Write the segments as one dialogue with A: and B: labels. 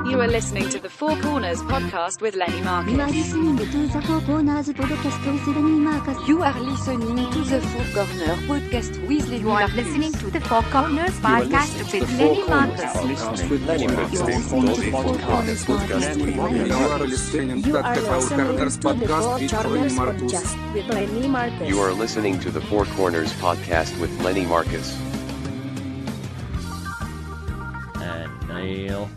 A: You are listening to the Four Corners podcast with Lenny Marcus.
B: You are listening to the Four Corners podcast with Lenny Marcus.
C: You are listening to the Four Corners podcast with Lenny
D: You are
C: Marcus.
D: listening to the Four Corners podcast with Lenny Marcus.
E: You are listening to the Four Corners podcast with Lenny Marcus.
F: And Neil.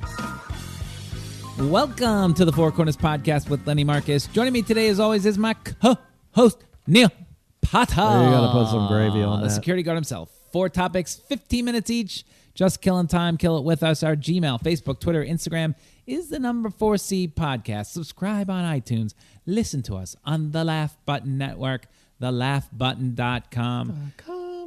G: Welcome to the Four Corners podcast with Lenny Marcus. Joining me today, as always, is my co-host, Neil Potter.
F: You gotta put some gravy on
G: the
F: that.
G: security guard himself. 4 topics, 15 minutes each. Just killing time. Kill it with us. Our Gmail, Facebook, Twitter, Instagram is the number 4C podcast. Subscribe on iTunes. Listen to us on the Laugh Button Network, thelaughbutton.com.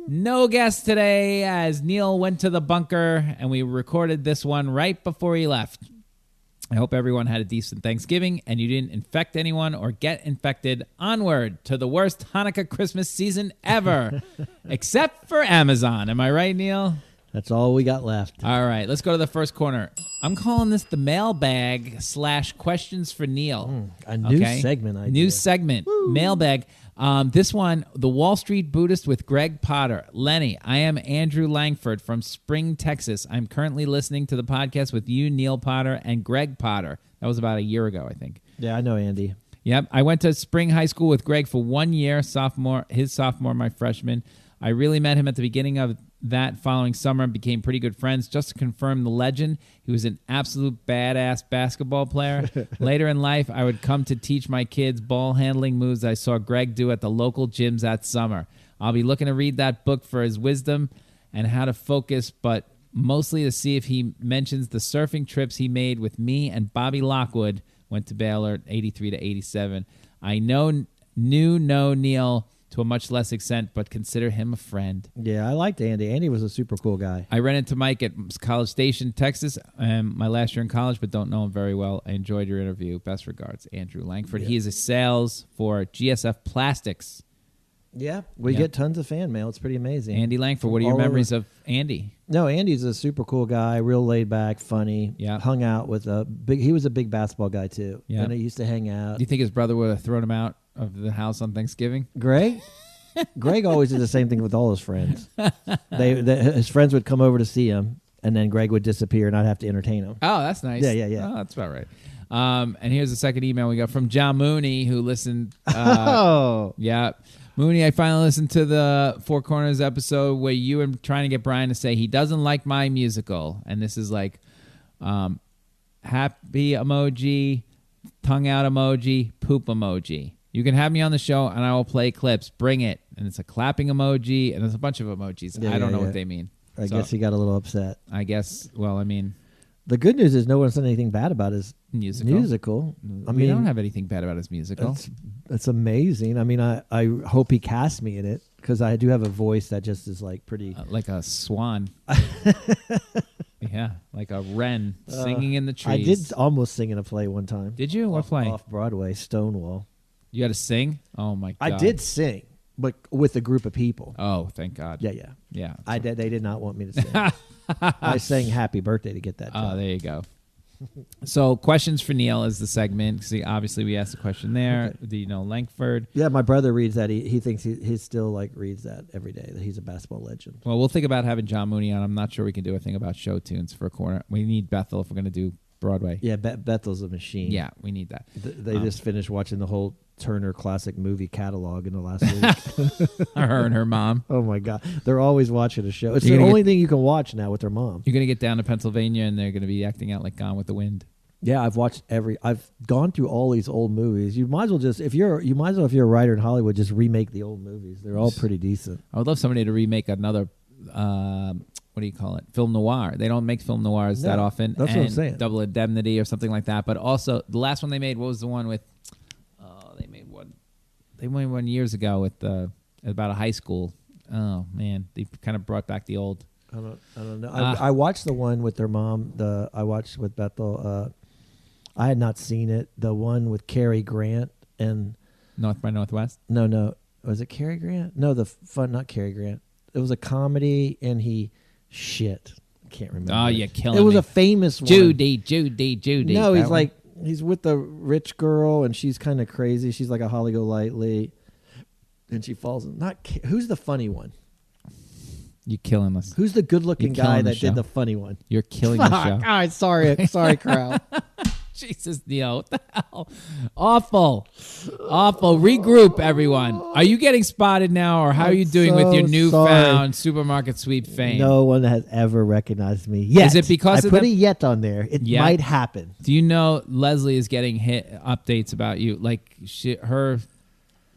G: No guest today, as Neil went to the bunker, and we recorded this one right before he left. I hope everyone had a decent Thanksgiving and you didn't infect anyone or get infected. Onward to the worst Hanukkah Christmas season ever, except for Amazon. Am I right, Neil?
F: That's all we got left.
G: All right, let's go to the first corner. I'm calling this the mailbag / questions for Neil.
F: A new segment idea.
G: New segment, mailbag. This one, the Wall Street Buddhist with Greg Potter. Lenny, I am Andrew Langford from Spring, Texas. I'm currently listening to the podcast with you, Neil Potter, and Greg Potter. That was about a year ago, I think.
F: Yeah, I know Andy.
G: Yep. I went to Spring High School with Greg for 1 year, his sophomore, my freshman. I really met him at the beginning of that following summer and became pretty good friends. Just to confirm the legend, he was an absolute badass basketball player. Later in life, I would come to teach my kids ball handling moves I saw Greg do at the local gyms that summer. I'll be looking to read that book for his wisdom and how to focus, but mostly to see if he mentions the surfing trips he made with me and Bobby Lockwood, went to Baylor 83 to 87. I knew Neil to a much less extent, but consider him a friend.
F: Yeah, I liked Andy. Andy was a super cool guy.
G: I ran into Mike at College Station, Texas, my last year in college, but don't know him very well. I enjoyed your interview. Best regards, Andrew Langford. Yeah. He is a sales for GSF Plastics.
F: Yeah, we get tons of fan mail. It's pretty amazing.
G: Andy Langford, what are your memories of Andy?
F: No, Andy's a super cool guy, real laid back, funny.
G: Yeah.
F: Hung out with he was a big basketball guy too.
G: Yeah.
F: And he used to hang out.
G: Do you think his brother would have thrown him out of the house on Thanksgiving?
F: Greg always did the same thing with all his friends. His friends would come over to see him, and then Greg would disappear, and I'd have to entertain him.
G: Oh, that's nice.
F: Yeah.
G: Oh, that's about right. And here's the second email we got from John Mooney, who listened. Yeah. Mooney, I finally listened to the Four Corners episode where you were trying to get Brian to say he doesn't like my musical. And this is like happy emoji, tongue out emoji, poop emoji. You can have me on the show and I will play clips. Bring it. And it's a clapping emoji and there's a bunch of emojis. I don't know what they mean.
F: I guess he got a little upset.
G: I guess, well, I mean.
F: The good news is no one said anything bad about his musical.
G: We don't have anything bad about his musical.
F: It's amazing. I mean, I hope he casts me in it because I do have a voice that just is like pretty...
G: like a swan. Yeah, like a wren singing in the trees.
F: I did almost sing in a play one time.
G: Did you? What play?
F: Off-Broadway, Stonewall.
G: You got to sing? Oh, my God.
F: I did sing, but with a group of people.
G: Oh, thank God.
F: Yeah.
G: They
F: They did not want me to sing. I sang Happy Birthday to get that job.
G: Oh, there you go. So, questions for Neil is the segment. See, obviously, we asked a question there. Okay. Do you know Langford?
F: Yeah, my brother reads that. He thinks he still like reads that every day, that he's a basketball legend.
G: Well, we'll think about having John Mooney on. I'm not sure we can do a thing about show tunes for a corner. We need Bethel if we're going to do Broadway.
F: Yeah, Bethel's a machine.
G: Yeah, we need that.
F: They just finished watching the whole Turner classic movie catalog in the last week.
G: Her and her mom.
F: Oh my God, they're always watching a show. It's the only thing you can watch now with their mom.
G: You're gonna get down to Pennsylvania and they're gonna be acting out like Gone with the Wind.
F: Yeah, I've gone through all these old movies. You might as well if you're a writer in Hollywood, just remake the old movies. They're all pretty decent.
G: I would love somebody to remake another. What do you call it? Film noir. They don't make film noirs that often.
F: That's what I'm saying.
G: Double Indemnity or something like that. But also, the last one they made, what was the one with? They made one years ago with about a high school. Oh man, they kind of brought back the old.
F: I don't know. I watched the one with their mom. I watched with Bethel. I had not seen it. The one with Cary Grant and
G: North by Northwest.
F: No. Was it Cary Grant? No, not Cary Grant. It was a comedy, and he can't remember.
G: Oh, you're killing
F: It was
G: me.
F: a famous one.
G: Judy.
F: No,
G: That
F: he's
G: one?
F: he's with the rich girl, and she's kind of crazy. She's like a Holly Golightly, and she falls in. Who's the funny one?
G: You're killing us.
F: Who's the good-looking
G: You're killing
F: guy
G: the
F: that
G: show.
F: did the funny one?
G: You're killing the show.
F: All right, sorry, crowd.
G: Jesus, Neil, what the hell? Awful. Regroup, everyone. Are you getting spotted now, or how are you doing with your
F: so
G: newfound supermarket sweep fame?
F: No one has ever recognized me yet.
G: Is it because
F: I
G: of
F: put
G: the-
F: a yet on there? It
G: Yet?
F: might happen.
G: Do you know Leslie is getting updates about you? Like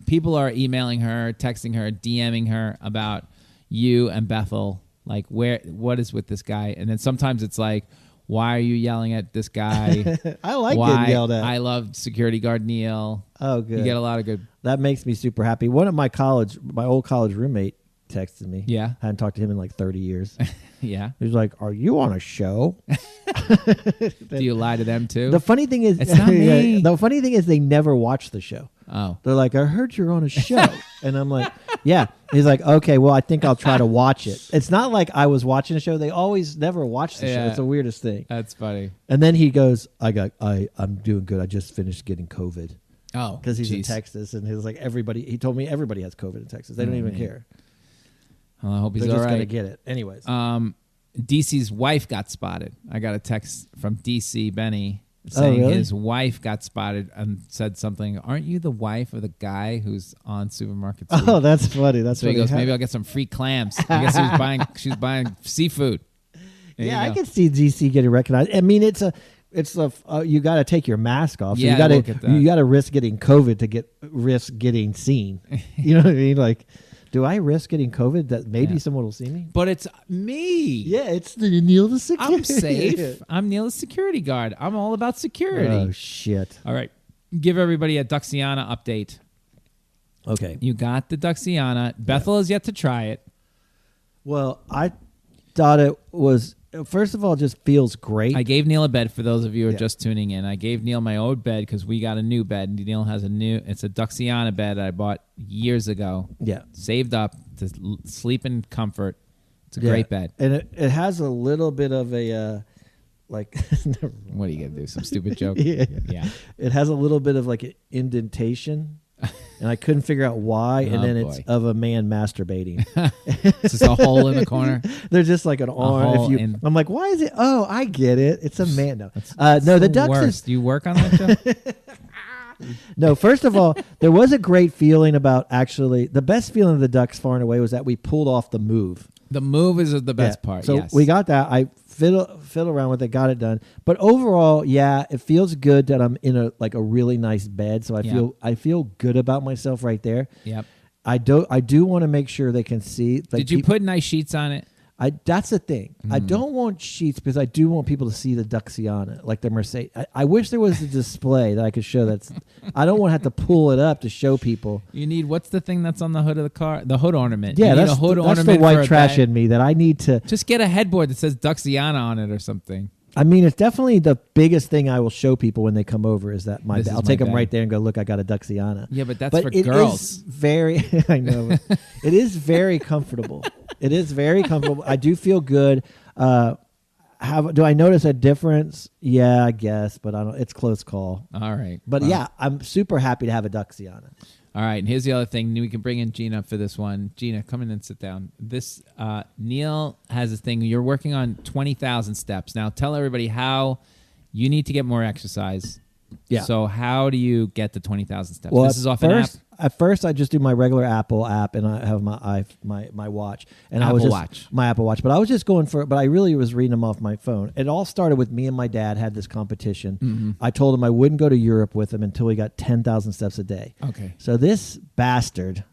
G: people are emailing her, texting her, DMing her about you and Bethel. Like, what is with this guy? And then sometimes it's like, why are you yelling at this guy?
F: I like getting yelled at.
G: I love security guard Neil.
F: Oh, good.
G: You get a lot of good.
F: That makes me super happy. One of my old college roommate texted me.
G: Yeah.
F: Hadn't talked to him in like 30 years.
G: Yeah.
F: He was like, "Are you on a show?"
G: Do you lie to them too?
F: The funny thing is,
G: It's not me.
F: The funny thing is, they never watch the show.
G: Oh.
F: They're like, "I heard you're on a show," and I'm like, "Yeah." He's like, "Okay, well, I think I'll try to watch it." It's not like I was watching a show. They always never watch the show.
G: Yeah.
F: It's the weirdest thing.
G: That's funny.
F: And then he goes, I'm doing good. I just finished getting COVID."
G: Oh.
F: Because he's in
G: geez.
F: Texas, and he was like, he told me everybody has COVID in Texas. They don't even care.
G: Well, I hope he's
F: They're
G: all
F: just
G: right.
F: going to get it. Anyways.
G: DC's wife got spotted. I got a text from DC Benny saying
F: really?
G: his wife got spotted and said something. Aren't you the wife of the guy who's on Supermarket Sweep?
F: Oh, that's funny. That's
G: so he
F: funny.
G: goes, maybe I'll get some free clams. I guess she was buying seafood. There
F: Yeah,
G: you
F: I
G: go.
F: can see DC getting recognized. I mean, it's you got to take your mask off. So
G: Yeah,
F: you
G: look at that.
F: got to risk getting COVID to risk getting seen. You know what I mean? Like, do I risk getting COVID that maybe someone will see me?
G: But it's me.
F: Yeah, it's the Neil the security.
G: I'm safe. I'm Neil the security guard. I'm all about security.
F: Oh shit.
G: All right. Give everybody a Duxiana update.
F: Okay.
G: You got the Duxiana. Bethel has yet to try it.
F: Well, I thought it was, first of all, just feels great.
G: I gave Neil a bed for those of you who are just tuning in. I gave Neil my old bed because we got a new bed. Neil has it's a Duxiana bed I bought years ago.
F: Yeah.
G: Saved up to sleep in comfort. It's a great bed.
F: And it has a little bit of a, like,
G: What are you going to do? Some stupid joke?
F: yeah. It has a little bit of like an indentation. And I couldn't figure out why, and then it's of a man masturbating.
G: It's just a hole in the corner.
F: There's just like an arm.
G: hole in-
F: I'm like, why is it? Oh, I get it. It's a man. No, no, the ducks is
G: Do you work on that, Joe?
F: no. First of all, there was a great feeling about actually the best feeling of the ducks far and away was that we pulled off the move.
G: The move is the best
F: Yeah.
G: part.
F: So
G: yes.
F: we got that. I fiddle around with it, got it done. But overall, yeah, it feels good that I'm in a really nice bed. So I feel good about myself right there.
G: Yep.
F: I do want to make sure they can see. Like,
G: Did you put nice sheets on it?
F: That's the thing. I don't want sheets because I do want people to see the Duxiana, like the Mercedes. I wish there was a display that I could show. I don't want to have to pull it up to show people.
G: You need, what's the thing that's on the hood of the car? The hood ornament.
F: Yeah,
G: you need
F: that's
G: a hood
F: the
G: ornament
F: white
G: for a
F: trash
G: bed.
F: in me that I need to.
G: Just get a headboard that says Duxiana on it or something.
F: I mean, it's definitely the biggest thing I will show people when they come over is that
G: This is
F: I'll
G: my
F: take them
G: bed.
F: right there and go, look, I got a Duxiana.
G: Yeah, but that's for
F: it
G: girls.
F: is very, I know, it is very comfortable. It is very comfortable. I do feel good. Do I notice a difference? Yeah, I guess, but I don't. It's close call.
G: All right.
F: But
G: Well,
F: yeah, I'm super happy to have a Duxiana.
G: All right, and here's the other thing. We can bring in Gina for this one. Gina, come in and sit down. This Neil has this thing. You're working on 20,000 steps. Now tell everybody how you need to get more exercise.
F: Yeah.
G: So how do you get the 20,000 steps?
F: Well,
G: this is off an app.
F: At first, I just do my regular Apple app, and I have my watch, and
G: Apple
F: I was
G: Watch.
F: my Apple Watch. But I was just going for it. But I really was reading them off my phone. It all started with me and my dad had this competition.
G: Mm-hmm.
F: I told him I wouldn't go to Europe with him until he got 10,000 steps a day.
G: Okay.
F: So this bastard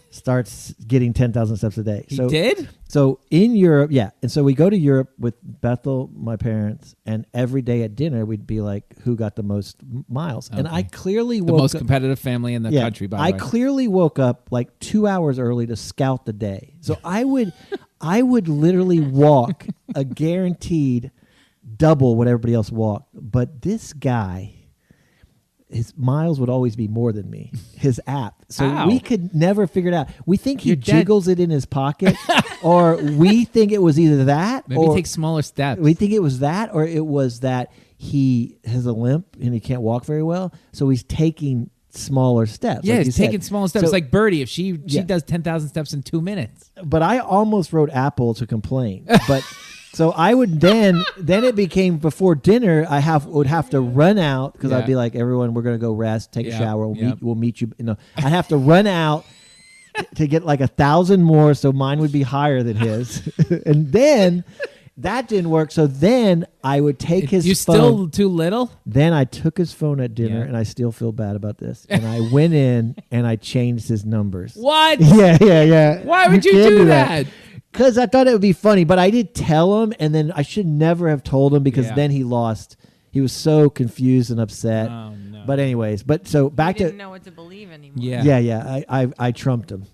F: starts getting 10,000 steps a day.
G: He
F: so,
G: did?
F: So in Europe, yeah. And so we go to Europe with Bethel, my parents, and every day at dinner, we'd be like, who got the most miles? And I clearly
G: The
F: woke
G: most
F: up.
G: competitive family in the country, by the
F: I
G: way.
F: clearly woke up like 2 hours early to scout the day. So I would literally walk a guaranteed double what everybody else walked. But this guy, his miles would always be more than me. His app. So
G: How?
F: we could never figure it out. We think he
G: Your dad-
F: jiggles it in his pocket, or we think it was either that,
G: Maybe
F: or
G: take smaller steps.
F: we think it was that, or it was that he has a limp and he can't walk very well, so he's taking smaller steps.
G: yeah,
F: like you
G: it's taking
F: said.
G: smaller steps.
F: So-
G: Like Birdie, if she
F: Yeah.
G: does 10,000 steps in 2 minutes.
F: But I almost wrote Apple to complain. But so I would then it became before dinner. Would have to run out because
G: Yeah.
F: I'd be like, everyone, we're gonna go rest, take
G: Yeah,
F: a shower.
G: yeah.
F: We'll meet you. I'd have to run out to get like 1,000 more, so mine would be higher than his. And then that didn't work. So then I would take his
G: You
F: phone.
G: still too little?
F: Then I took his phone at dinner,
G: Yeah.
F: and I still feel bad about this. And I went in and I changed his numbers.
G: What?
F: Yeah.
G: Why would you
F: can't
G: do that?
F: Because I thought it would be funny, but I did tell him, and then I should never have told him because
G: Yeah.
F: then he lost. He was so confused and upset.
G: Oh, no.
F: But anyways, so back
H: I
F: to
H: didn't know what to believe anymore.
G: Yeah.
F: yeah. I trumped him.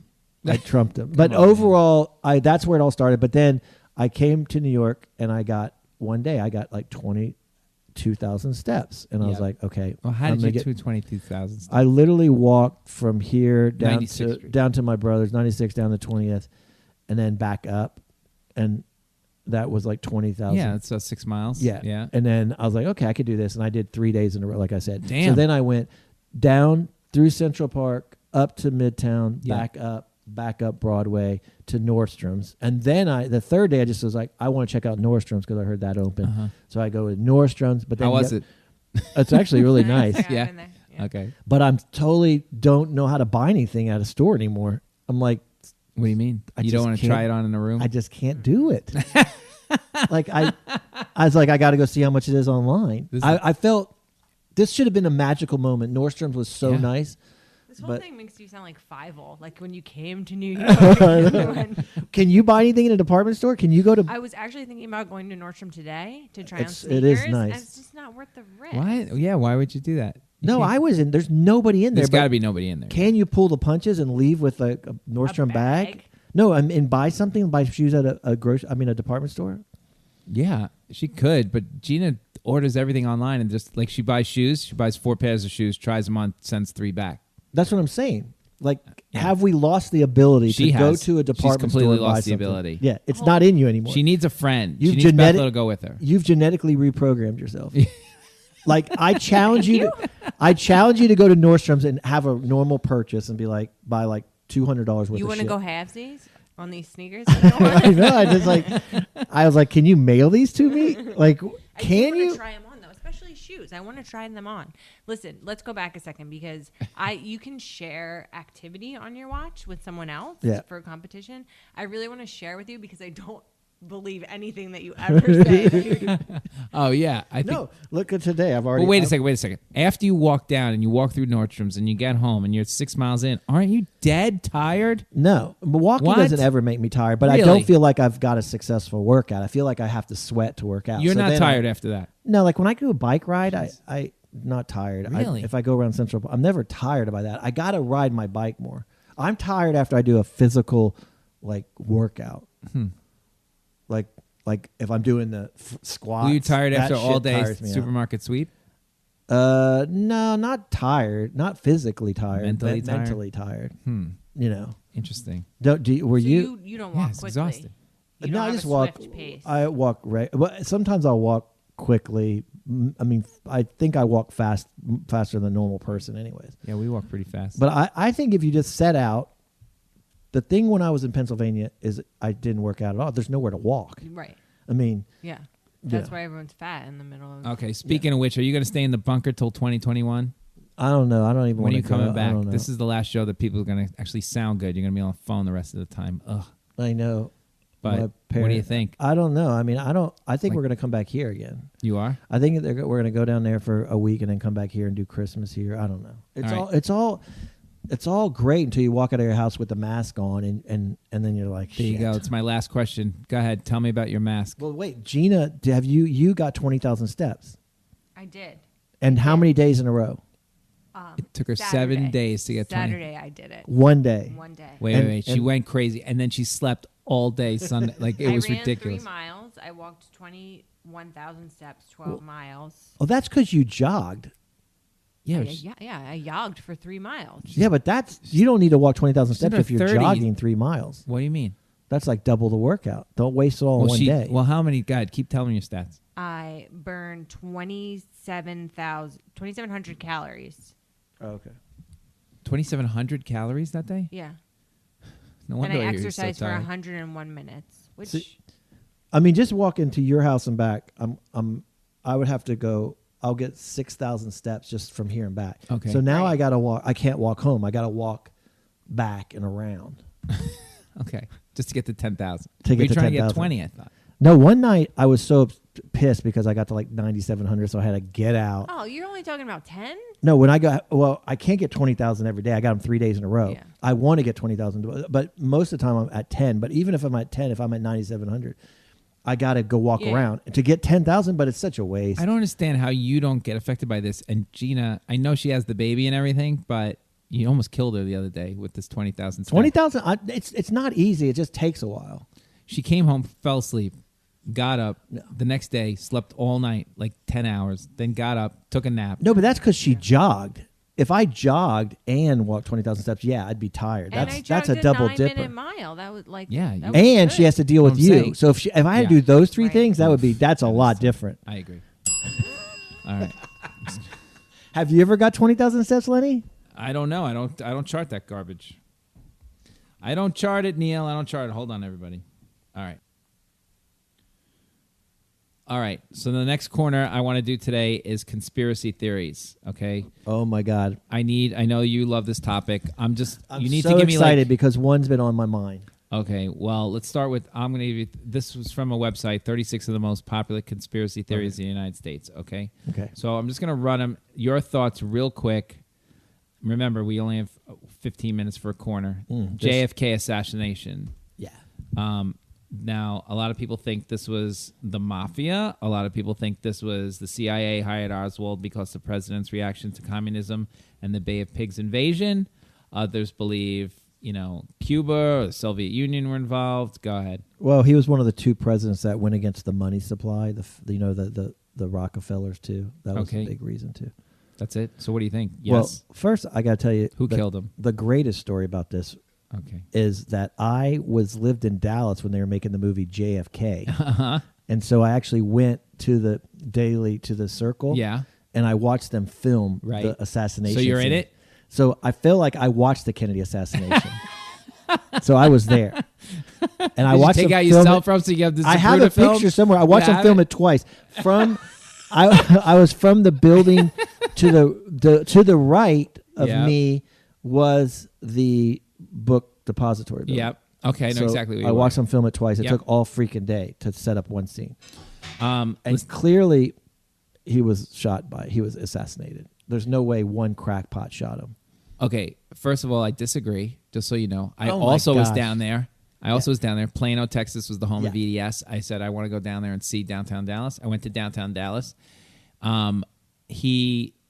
F: I trumped him. But
G: Come on,
F: overall, that's where it all started. But then I came to New York, and one day I got like 22,000 steps, and I was
G: Yeah.
F: like, okay.
G: Well, how
F: I'm
G: did
F: gonna
G: you
F: get-
G: do 22,000 steps?
F: I literally walked from here down
G: 96th Street.
F: to my brother's, 96 down to 20th, and then back up, and that was like 20,000.
G: Yeah, it's 6 miles.
F: Yeah.
G: Yeah.
F: And then I was like, okay, I could do this, and I did 3 days in a row, like I said.
G: Damn.
F: So then I went down through Central Park, up to Midtown,
G: Yeah.
F: back up Broadway to Nordstrom's, and then the third day I just was like, I want to check out Nordstrom's because I heard that open.
G: Uh-huh.
F: So I go to Nordstrom's, but then
G: How was it?
F: It's actually really nice.
H: I've
G: Yeah.
H: been there. Yeah.
G: Okay.
F: But I'm totally don't know how to buy anything at a store anymore. I'm like,
G: What do you mean?
F: I
G: You
F: just
G: don't want to
F: can't-
G: try it on in a room?
F: I just can't do it. Like I was like, I got to go see how much it is online.
G: This is-
F: I felt this should have been a magical moment. Nordstrom's was so
G: Yeah.
F: nice.
H: This whole
F: But-
H: thing makes you sound like Fievel. Like when you came to New York.
F: Can you buy anything in a department store? Can you go to?
H: I was actually thinking about going to Nordstrom today to try
F: It's-
H: on sneakers.
F: it is nice.
H: And it's just not worth the risk.
G: What? Yeah, why would you do that? You
F: No,
G: can't-
F: I was in. There's nobody in there.
G: There's got to
F: but
G: be nobody in there.
F: Can you pull the punches and leave with a Nordstrom bag?
H: bag?
F: No, and buy something. Buy shoes at a department store.
G: Yeah, she could, but Gina orders everything online and just like she buys shoes. She buys 4 pairs of shoes, tries them on, sends 3 back.
F: That's what I'm saying. Like, have we lost the ability
G: She
F: to go
G: has.
F: to a
G: She's
F: department store
G: completely
F: and buy
G: lost the
F: something?
G: ability.
F: Yeah, it's not in you anymore.
G: She needs a friend.
F: You've
G: She needs
F: genetic-
G: Bethel to go with her.
F: You've genetically reprogrammed yourself. Like I challenge you. I challenge you to go to Nordstrom's and have a normal purchase and be like, buy like $200 worth
H: You
F: of
H: want
F: shit.
H: to go halvesies on these sneakers?
F: I know. I was like, can you mail these to me? Like, can
H: I
F: you?
H: want to try them on though, especially shoes. I want to try them on. Listen, let's go back a second because you can share activity on your watch with someone else for a competition. I really want to share with you because I don't believe anything that you ever say.
G: Oh yeah, I think.
F: No, look at today. I've already.
G: Well, wait a second. After you walk down and you walk through Nordstrom's and you get home and you're 6 miles in, aren't you dead tired?
F: No, walking
G: What?
F: doesn't ever make me tired, but I
G: Really?
F: don't feel like I've got a successful workout. I feel like I have to sweat to work out.
G: You're
F: So
G: not
F: then
G: tired after that.
F: No, like when I do a bike ride, I not tired.
G: Really?
F: If I go around Central, I'm never tired by that. I got to ride my bike more. I'm tired after I do a physical like workout. Like if I'm doing the squats.
G: Were you tired
F: that
G: after all
F: shit
G: day
F: tires me out.
G: supermarket sweep?
F: No, not tired. Not physically tired.
G: Mentally tired?
F: Mentally tired.
G: Hmm.
F: You know.
G: Interesting.
F: Were
H: So
F: you?
H: you don't
G: Yeah,
H: walk
G: it's
H: quickly.
G: exhausting.
H: You don't
F: No, I
H: have
F: just
H: a
F: walk.
H: swift pace.
F: I walk well, sometimes I'll walk quickly. I mean, I think I walk faster than a normal person, anyways.
G: Yeah, we walk pretty fast.
F: But I think if you just set out, the thing when I was in Pennsylvania is I didn't work out at all. There's nowhere to walk.
H: Right.
F: I mean,
H: Yeah. That's
F: Yeah.
H: why everyone's fat in the middle of.
G: okay, speaking of which, are you going to stay in the bunker till 2021?
F: I don't know. I don't even
G: When
F: want
G: are
F: to
G: you
F: go.
G: coming
F: I
G: back?
F: don't know.
G: This is the last show that people are going to actually sound good. You're going to be on the phone the rest of the time. Ugh.
F: I know.
G: But
F: My
G: what do you
F: parent-
G: think?
F: I don't know. I mean, I think
G: Like-
F: we're going to come back here again.
G: You are?
F: I think we're going to go down there for a week and then come back here and do Christmas here. I don't know. It's all great until you walk out of your house with the mask on and then you're like,
G: There you
F: shit.
G: go. It's my last question. Go ahead. Tell me about your mask.
F: Well, wait, Gina, have you got 20,000 steps?
H: I did.
F: And how many days in a row?
G: It took her
H: Saturday.
G: 7 days to get 20.
H: Saturday I did it.
F: One day.
H: One day.
G: Wait. She
F: And-
G: went crazy. And then she slept all day Sunday. Like, it was
H: I ran
G: ridiculous.
H: 3 miles. I walked 21,000 steps, 12 miles.
F: Oh, that's because you jogged.
G: Yeah,
H: I jogged for 3 miles.
F: Yeah, but you don't need to walk 20,000 steps if you're
G: 30.
F: jogging 3 miles.
G: What do you mean?
F: That's like double the workout. Don't waste it all in one day.
G: Well, how many? God, keep telling me your stats.
H: I burned 2,700 calories.
F: Oh, okay.
G: 2,700 calories that day?
H: Yeah.
G: No wonder
H: And I
G: you're
H: exercised
G: so
H: for
G: tired.
H: 101 minutes. Which
F: See, I mean, just walking to your house and back, I would have to go. I'll get 6,000 steps just from here and back.
G: Okay.
F: So now I gotta walk. I can't walk home. I gotta walk back and around.
G: Okay, just to get to 10,000.
F: To get
G: You're
F: to
G: trying to
F: 10,000.
G: get 20, I thought.
F: No, one night I was so pissed because I got to like 9,700, so I had to get out.
H: Oh, you're only talking about 10?
F: No, I can't get 20,000 every day. I got them 3 days in a row.
H: Yeah.
F: I want to get 20,000, but most of the time I'm at 10. But even if I'm at 10, if I'm at 9,700, I got to go walk around to get 10,000. But it's such a waste.
G: I don't understand how you don't get affected by this. And Gina, I know she has the baby and everything, but you almost killed her the other day with this 20,000.
F: 20,000. It's not easy. It just takes a while.
G: She came home, fell asleep, got up the next day, slept all night, like 10 hours, then got up, took a nap.
F: No, but that's because she jogged. If I jogged and walked 20,000 steps, yeah, I'd be tired.
H: And
F: That's a double dipper.
H: 9-minute mile. That was like
G: Yeah,
H: that was
F: And
H: good.
F: she has to deal with
G: I'm
F: you.
G: saying.
F: So if I had to do those 3
H: Right.
F: things, that's a lot different.
G: I agree. All right.
F: Have you ever got 20,000 steps, Lenny?
G: I don't know. I don't chart that garbage. I don't chart it, Neil. I don't chart it. Hold on, everybody. All right. All right. So the next corner I want to do today is conspiracy theories. Okay.
F: Oh my God.
G: I know you love this topic.
F: I'm
G: you need
F: so
G: to give me
F: excited because one's been on my mind.
G: Okay. Well, let's start with, I'm going to give you, this was from a website, 36 of the most popular conspiracy theories in the United States. Okay.
F: Okay.
G: So I'm just going to run them. Your thoughts real quick. Remember, we only have 15 minutes for a corner. JFK assassination.
F: Yeah.
G: Now, a lot of people think this was the mafia. A lot of people think this was the CIA hired Oswald because of the president's reaction to communism and the Bay of Pigs invasion. Others believe, Cuba or the Soviet Union were involved. Go ahead.
F: Well, he was one of the 2 presidents that went against the money supply. The Rockefellers too. That was a big reason too.
G: That's it. So what do you think? Yes.
F: Well, first I got to tell you
G: Who killed him?
F: The greatest story about this
G: Okay.
F: is that I lived in Dallas when they were making the movie JFK.
G: Uh-huh.
F: And so I actually went to the Circle.
G: Yeah.
F: And I watched them film
G: Right.
F: the assassination.
G: So you're in
F: scene.
G: it?
F: So I feel like I watched the Kennedy assassination. So I was there. And I
G: Did you
F: watched
G: take
F: them
G: out
F: film
G: your cell
F: it.
G: phone so you have this
F: I have a
G: film?
F: picture somewhere. I
G: You
F: watched them
G: have
F: film
G: it?
F: it twice. I was from the building to the right of
G: Yep.
F: me was the book depository building.
G: Yep. Okay, I know
F: So
G: exactly what you
F: I
G: were.
F: watched them film it twice. It
G: Yep.
F: took all freaking day to set up one scene. And
G: Listen-
F: clearly he was assassinated. There's no way one crackpot shot him.
G: Okay, first of all, I disagree, just so you know. I
F: Oh my
G: also was
F: gosh.
G: down there. Was down there. Plano, Texas was the home of
F: Yeah.
G: EDS. I said I want to go down there and see downtown Dallas. I went to downtown Dallas.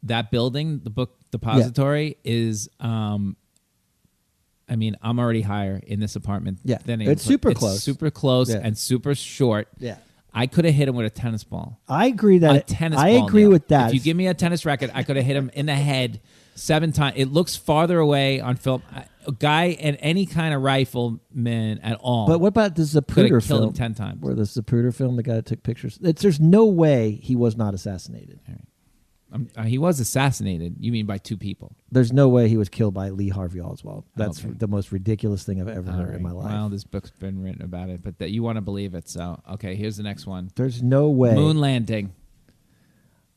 G: That building, the book depository, is I'm already higher in this apartment.
F: Yeah.
G: than
F: It's super close.
G: It's super close
F: Yeah.
G: and super short.
F: Yeah.
G: I could have hit him with a tennis ball.
F: I agree that
G: A tennis
F: I
G: ball,
F: agree
G: Neil.
F: with that.
G: If you give me a tennis racket, I could have hit him in the head 7 times. It looks farther away on film. A guy and any kind of rifleman at all.
F: But what about the
G: Coulda
F: Zapruder
G: killed him
F: film?
G: 10 times.
F: Where the Zapruder film, the guy that took pictures. There's no way he was not assassinated.
G: He was assassinated. You mean by 2 people?
F: There's no way he was killed by Lee Harvey Oswald. That's
G: Okay.
F: the most ridiculous thing I've ever heard in my life.
G: Well, this book's been written about it, but that you want to believe it. So, okay, here's the next one.
F: There's no way.
G: Moon landing.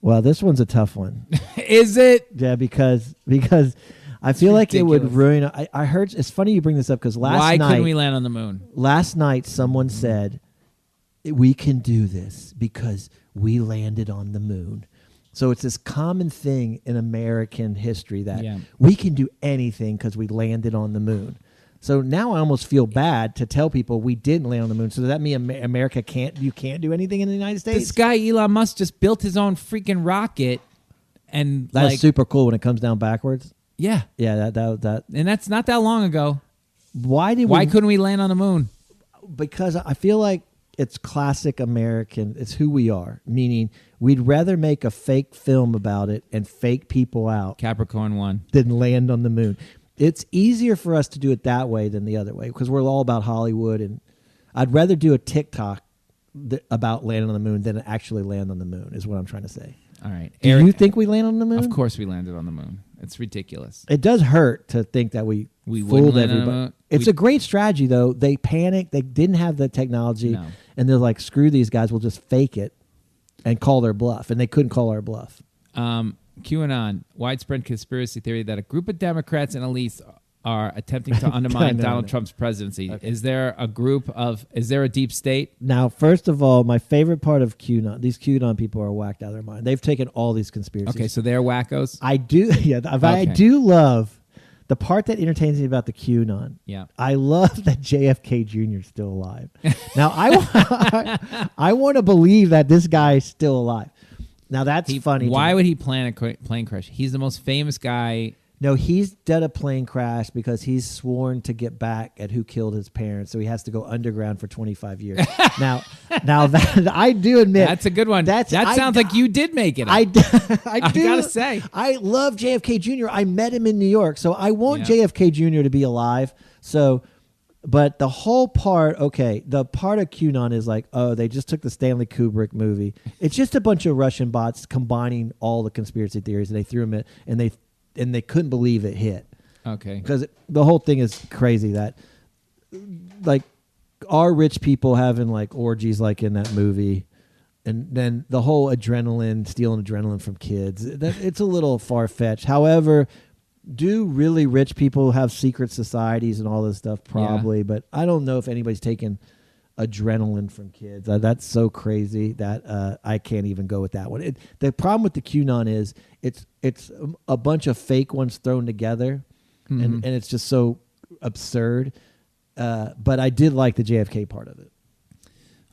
F: Well, this one's a tough one.
G: Is it?
F: Yeah, because I feel like it would
G: ridiculous.
F: ruin. I heard. It's funny you bring this up because
G: Why couldn't we land on the moon?
F: last night someone said we can do this because we landed on the moon. So it's this common thing in American history that we can do anything because we landed on the moon. So now I almost feel bad to tell people we didn't land on the moon. So does that mean America can't do anything in the United States?
G: This guy Elon Musk just built his own freaking rocket, and
F: That's super cool when it comes down backwards.
G: Yeah,
F: Yeah, that.
G: and that's not that long ago.
F: Why
G: Why couldn't we land on the moon?
F: Because I feel like it's classic American. It's who we are. Meaning, we'd rather make a fake film about it and fake people out
G: Capricorn 1
F: than land on the moon. It's easier for us to do it that way than the other way because we're all about Hollywood, and I'd rather do a TikTok about landing on the moon than actually land on the moon. Is what I'm trying to say.
G: All right.
F: Do you think we land on the moon?
G: Of course we landed on the moon. It's ridiculous.
F: It does hurt to think that we
G: wouldn't
F: fooled
G: land on the
F: everybody.
G: moon.
F: It's a great strategy, though. They panicked. They didn't have the technology.
G: No.
F: And they're like, screw these guys. We'll just fake it and call their bluff. And they couldn't call our bluff.
G: QAnon, widespread conspiracy theory that a group of Democrats and elites are attempting to undermine Donald Trump's presidency. Okay. Is there a deep state?
F: Now, first of all, my favorite part of QAnon, these QAnon people are whacked out of their mind. They've taken all these conspiracies.
G: Okay, so they're wackos?
F: I do, yeah. Okay. I do love the part that entertains me about the QAnon.
G: Yeah.
F: I love that JFK Jr. is still alive. Now, I want to believe that this guy is still alive. Now, that's funny.
G: Why would he plan a plane crash? He's the most famous guy.
F: No, he's done a plane crash because he's sworn to get back at who killed his parents, so he has to go underground for 25 years. now that I do admit
G: that's a good one. That sounds like you did make it up.
F: I do.
G: Gotta say,
F: I love JFK Jr. I met him in New York, so I want JFK Jr. to be alive. So, but the whole part, the part of QAnon is like, oh, they just took the Stanley Kubrick movie. It's just a bunch of Russian bots combining all the conspiracy theories, and they threw them in, and they couldn't believe it hit.
G: Okay.
F: Because the whole thing is crazy that, like, are rich people having, like, orgies like in that movie, and then the whole stealing adrenaline from kids, it's a little far-fetched. However, do really rich people have secret societies and all this stuff? Probably, but I don't know if anybody's taking adrenaline from kids. That's so crazy that I can't even go with that one. The problem with the QAnon is it's a bunch of fake ones thrown together, and it's just so absurd. But I did like the JFK part of it.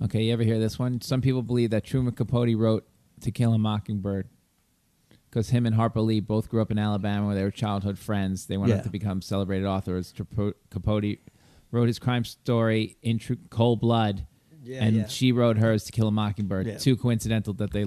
G: Okay, you ever hear this one? Some people believe that Truman Capote wrote To Kill a Mockingbird because him and Harper Lee both grew up in Alabama where they were childhood friends. They went on to become celebrated authors. Capote wrote his crime story in Cold Blood, and she wrote hers To Kill a Mockingbird. Yeah. Too coincidental that they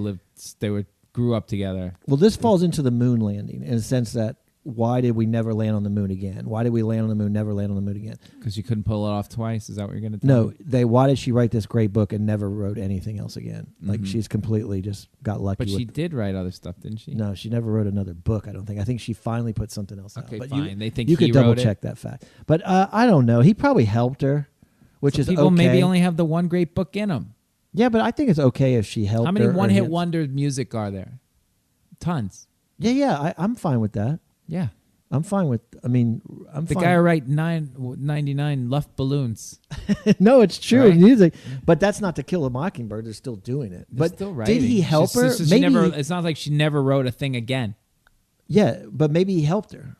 G: grew up together.
F: Well, this falls into the moon landing in the sense that why did we never land on the moon again? Why did we land on the moon, never land on the moon again?
G: Because you couldn't pull it off twice? Is that what you're going to tell me?
F: No, why did she write this great book and never wrote anything else again? Like, she's completely just got lucky.
G: But she did write other stuff, didn't she?
F: No, she never wrote another book, I don't think. I think she finally put something else out.
G: Okay,
F: but
G: fine. They think
F: you
G: he
F: could double
G: wrote
F: check that fact. But I don't know. He probably helped her, which is
G: people
F: okay.
G: maybe only have the one great book in them.
F: Yeah, but I think it's okay if she helped her.
G: How many one-hit wonder music are there? Tons.
F: Yeah, I'm fine with that.
G: Yeah.
F: I'm fine with, I'm
G: the
F: fine.
G: guy who write 99 Luft Balloons.
F: No, it's true
G: Right?
F: music, but that's not To Kill a Mockingbird. They're still doing it.
G: They're
F: but
G: still writing.
F: Did he help her? Maybe
G: it's not like she never wrote a thing again.
F: Yeah, but maybe he helped her,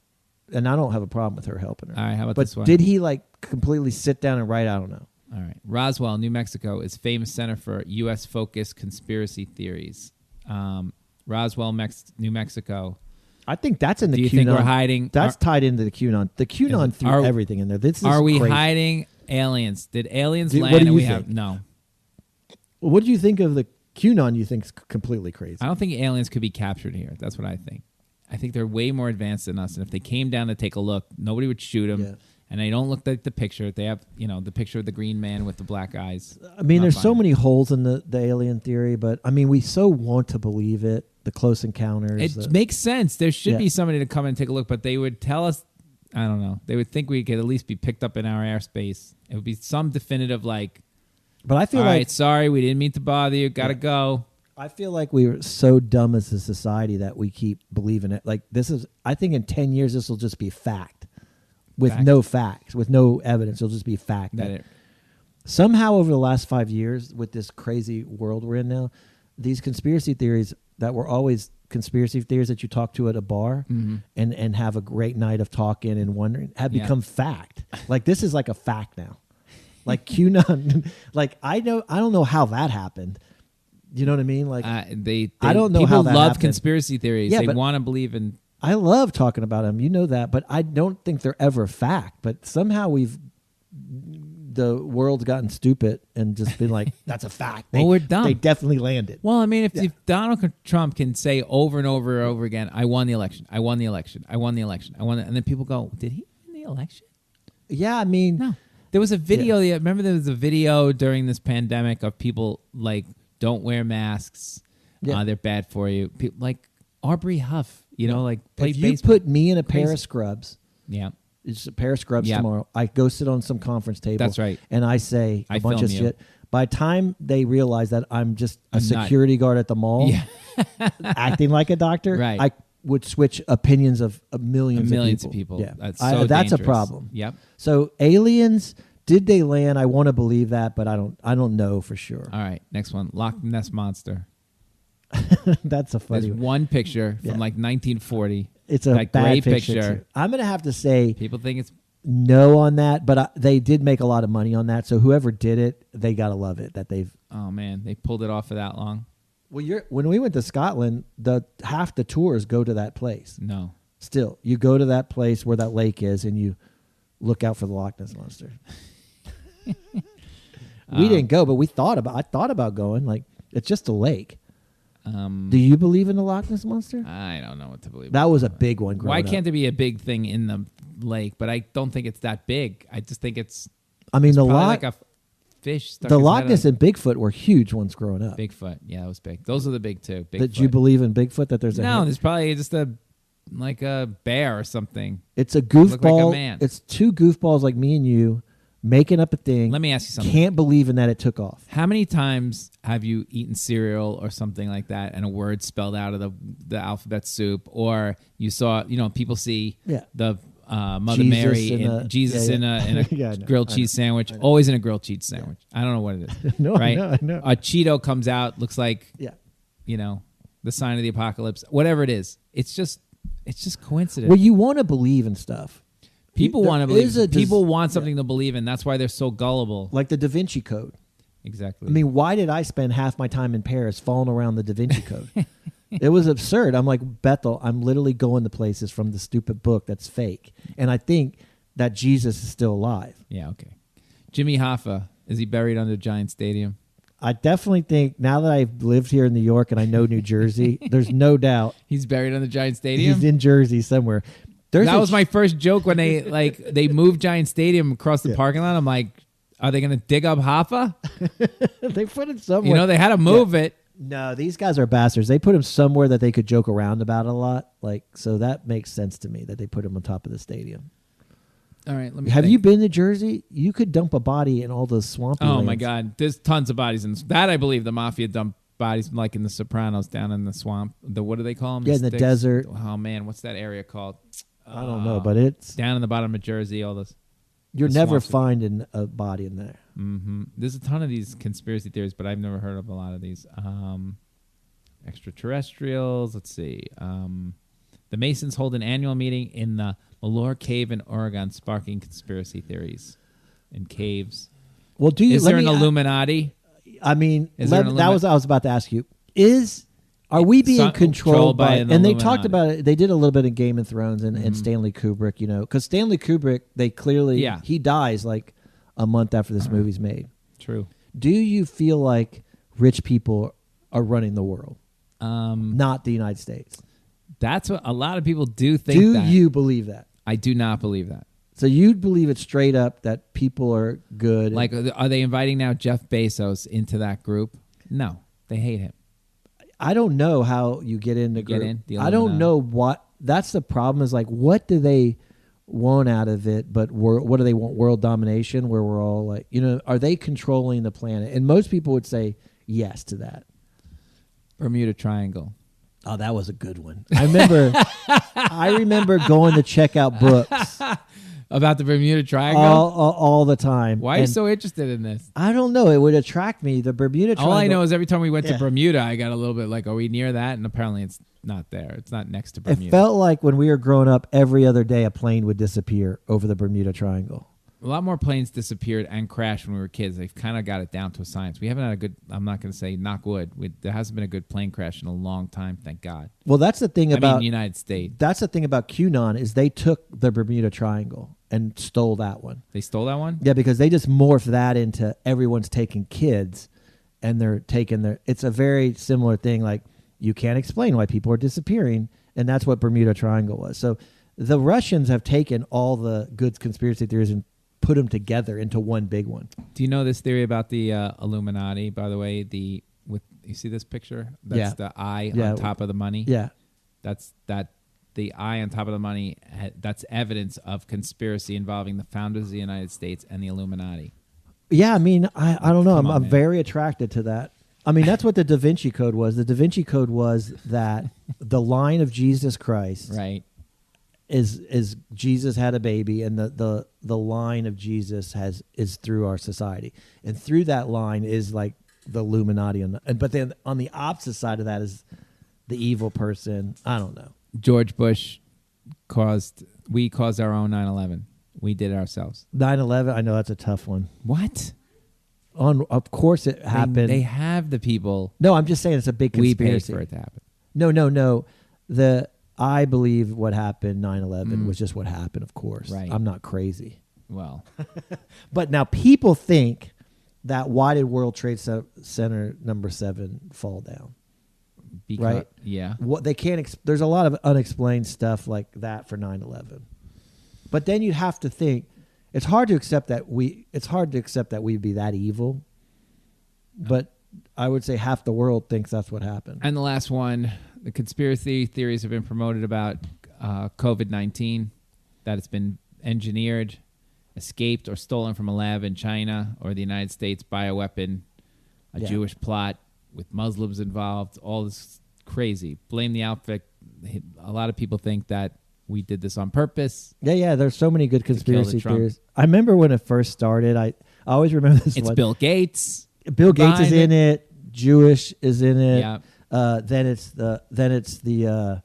F: and I don't have a problem with her helping her.
G: All right, how about
F: but
G: this one?
F: Did he like completely sit down and write? I don't know.
G: All right, Roswell, New Mexico is famous center for U.S. focused conspiracy theories. Roswell, New Mexico.
F: I think that's in the QAnon.
G: Do you think we're hiding?
F: That's tied into the QAnon. The QAnon threw everything in there. This is
G: we
F: crazy.
G: hiding aliens? Did aliens land?
F: What do you think?
G: Have no?
F: Well, what do you think of the QAnon? You think is completely crazy?
G: I don't think aliens could be captured here. That's what I think. I think they're way more advanced than us, and if they came down to take a look, nobody would shoot them. Yeah. And they don't look like the picture. They have, the picture of the green man with the black eyes.
F: I mean, there's so many holes in the alien theory, but I mean, we so want to believe it. The close encounters.
G: It makes sense. There should be somebody to come and take a look, but they would tell us, I don't know. They would think we could at least be picked up in our airspace. It would be some definitive like,
F: but I feel
G: all
F: like,
G: right, sorry, we didn't mean to bother you. Got to go.
F: I feel like we were so dumb as a society that we keep believing it. Like I think in 10 years, this will just be fact. With no facts, with no evidence. It'll just be fact. Somehow over the last 5 years, with this crazy world we're in now, these conspiracy theories that were always conspiracy theories that you talk to at a bar and have a great night of talking and wondering have become fact. Like this is like a fact now. Like QAnon, like I don't know how that happened. You know what I mean? Like
G: I
F: don't know
G: people
F: how that
G: love
F: happened.
G: Conspiracy theories.
F: Yeah,
G: they want to believe in.
F: I love talking about them. You know that, but I don't think they're ever fact. But somehow the world's gotten stupid and just been like, that's a fact.
G: Well, we're dumb.
F: They definitely landed.
G: Well, I mean, if Donald Trump can say over and over and over again, I won the election, I won the election, I won the election, I won it, and then people go, did he win the election?
F: Yeah, I mean.
G: No. There was a video. Remember there was a video during this pandemic of people like, don't wear masks.
F: Yeah.
G: They're bad for you. People, like Aubrey Huff, like play
F: if you
G: baseball.
F: put me in a pair of scrubs.
G: Yeah.
F: It's a pair of scrubs tomorrow. I go sit on some conference table.
G: That's right.
F: And I say a bunch of shit. By the time they realize that I'm just a security guard at the mall, acting like a doctor,
G: right.
F: I would switch opinions of millions
G: of people.
F: Yeah.
G: That's
F: that's a
G: dangerous.
F: problem.
G: Yep.
F: So aliens, did they land? I want to believe that, but I don't know for sure.
G: All right, next one. Loch Ness Monster.
F: That's a funny
G: There's one picture from like 1940.
F: It's a
G: that
F: bad
G: great
F: picture. Too. I'm going to have to say
G: people think it's
F: no on that, but they did make a lot of money on that. So whoever did it, they got to love it that they've.
G: Oh man, they pulled it off for that long.
F: Well, when we went to Scotland, half the tours go to that place.
G: No.
F: Still, you go to that place where that lake is, and you look out for the Loch Ness Monster. We didn't go, but I thought about going. Like, it's just a lake. Do you believe in the Loch Ness Monster?
G: I don't know what to believe.
F: That was a big one.
G: Why can't there be a big thing in the lake? But I don't think it's that big. I just think it's.
F: I mean, the
G: Loch. Like a fish.
F: The Loch Ness and Bigfoot were huge ones growing up.
G: Bigfoot, yeah, that was big. Those are the big two. Bigfoot.
F: Did you believe in Bigfoot? That there's
G: there's probably just a bear or something.
F: It's a goofball.
G: Look like a man.
F: It's two goofballs like me and you making up a thing.
G: Let me ask you something.
F: Can't believe in that it took off.
G: How many times have you eaten cereal or something like that and a word spelled out of the alphabet soup, or you saw people see the Mother
F: Jesus
G: Mary and Jesus in a grilled cheese sandwich, always in a grilled cheese sandwich. I don't know what it is.
F: No,
G: right?
F: I know.
G: A Cheeto comes out, looks like the sign of the apocalypse. Whatever it is, it's just coincidence.
F: Well, you want to believe in stuff.
G: People want to believe. People want something to believe in. That's why they're so gullible.
F: Like the Da Vinci Code.
G: Exactly.
F: I mean, why did I spend half my time in Paris falling around the Da Vinci Code? It was absurd. I'm like, Bethel, I'm literally going to places from the stupid book that's fake. And I think that Jesus is still alive.
G: Yeah, okay. Jimmy Hoffa, is he buried under Giant Stadium?
F: I definitely think, now that I've lived here in New York and I know New Jersey, there's no doubt.
G: He's buried under Giant Stadium?
F: He's in Jersey somewhere.
G: That was my first joke when they moved Giant Stadium across the parking lot. I'm like, are they going to dig up Hoffa?
F: They put it somewhere.
G: They had to move it.
F: No, these guys are bastards. They put him somewhere that they could joke around about a lot. So that makes sense to me that they put him on top of the stadium.
G: All right, let me.
F: Have you been to Jersey? You could dump a body in all those swampy lands.
G: My God, there's tons of bodies in that. I believe the mafia dumped bodies like in The Sopranos down in the swamp. What do they call them?
F: Yeah, in the desert.
G: Oh man, what's that area called?
F: I don't know, but it's
G: down in the bottom of Jersey. All this.
F: You're never finding a body in there.
G: Mm-hmm. There's a ton of these conspiracy theories, but I've never heard of a lot of these. Extraterrestrials. Let's see. The Masons hold an annual meeting in the Malheur Cave in Oregon, sparking conspiracy theories in caves.
F: Well,
G: is there an Illuminati?
F: I mean, that was what I was about to ask you. Are we being controlled by and they talked about it. They did a little bit in Game of Thrones and Stanley Kubrick, because Stanley Kubrick, they clearly, he dies like a month after this movie's made.
G: True.
F: Do you feel like rich people are running the world? Not the United States.
G: That's what a lot of people do think.
F: Do you believe that?
G: I do not believe that.
F: So you'd believe it straight up that people are good.
G: Like, are they inviting now Jeff Bezos into that group? No, they hate him.
F: I don't know how you get in the group. I don't know what. That's the problem. Is like, what do they want out of it? But what do they want? World domination, where we're all like, are they controlling the planet? And most people would say yes to that.
G: Bermuda Triangle.
F: Oh, that was a good one. I remember going to check out books
G: about the Bermuda Triangle
F: all the time.
G: Why are you so interested in this?
F: I don't know. It would attract me. The Bermuda Triangle.
G: All I know is every time we went to Bermuda, I got a little bit like, are we near that? And apparently it's not there. It's not next to Bermuda.
F: It felt like when we were growing up, every other day a plane would disappear over the Bermuda Triangle.
G: A lot more planes disappeared and crashed when we were kids. They've kind of got it down to a science. We haven't had a good, I'm not going to say knock wood. There hasn't been a good plane crash in a long time, thank God.
F: Well, that's the thing
G: I
F: about
G: mean, the United States.
F: That's the thing about QAnon is they took the Bermuda Triangle and stole that one.
G: They stole that one?
F: Yeah, because they just morphed that into everyone's taking kids and they're taking their, it's a very similar thing. Like you can't explain why people are disappearing. And that's what Bermuda Triangle was. So the Russians have taken all the good conspiracy theories and put them together into one big one.
G: Do you know this theory about the Illuminati, by the way? You see this picture? That's the eye on top of the money.
F: Yeah.
G: The eye on top of the money, that's evidence of conspiracy involving the founders of the United States and the Illuminati.
F: Yeah, I mean, I don't know. I'm
G: man.
F: very attracted to that. I mean, that's what the Da Vinci Code was. The Da Vinci Code was that the line of Jesus Christ is Jesus had a baby, and the line of Jesus is through our society. And through that line is like the Illuminati. But then on the opposite side of that is the evil person. I don't know.
G: George Bush caused our own 9/11. We did it ourselves.
F: 9/11, I know that's a tough one.
G: What?
F: Of course it happened.
G: They have the people.
F: No, I'm just saying it's a big conspiracy.
G: We paid for it to happen.
F: No. I believe what happened, 9/11, was just what happened, of course.
G: Right.
F: I'm not crazy.
G: Well.
F: But now people think that why did World Trade Center number 7 fall down? Right?
G: Yeah.
F: What they can't. There's a lot of unexplained stuff like that for 9/11. But then you'd have to think. It's hard to accept that we'd be that evil. But I would say half the world thinks that's what happened.
G: And the last one, the conspiracy theories have been promoted about COVID-19, that it's been engineered, escaped, or stolen from a lab in China or the United States, bioweapon, a Jewish plot with Muslims involved, all this crazy. Blame the outfit. A lot of people think that we did this on purpose.
F: Yeah. There's so many good conspiracy theories. I remember when it first started. I always remember this.
G: It's
F: one.
G: Bill Gates.
F: Bill Gates is in it. Jewish is in it.
G: Yeah.
F: Then it's the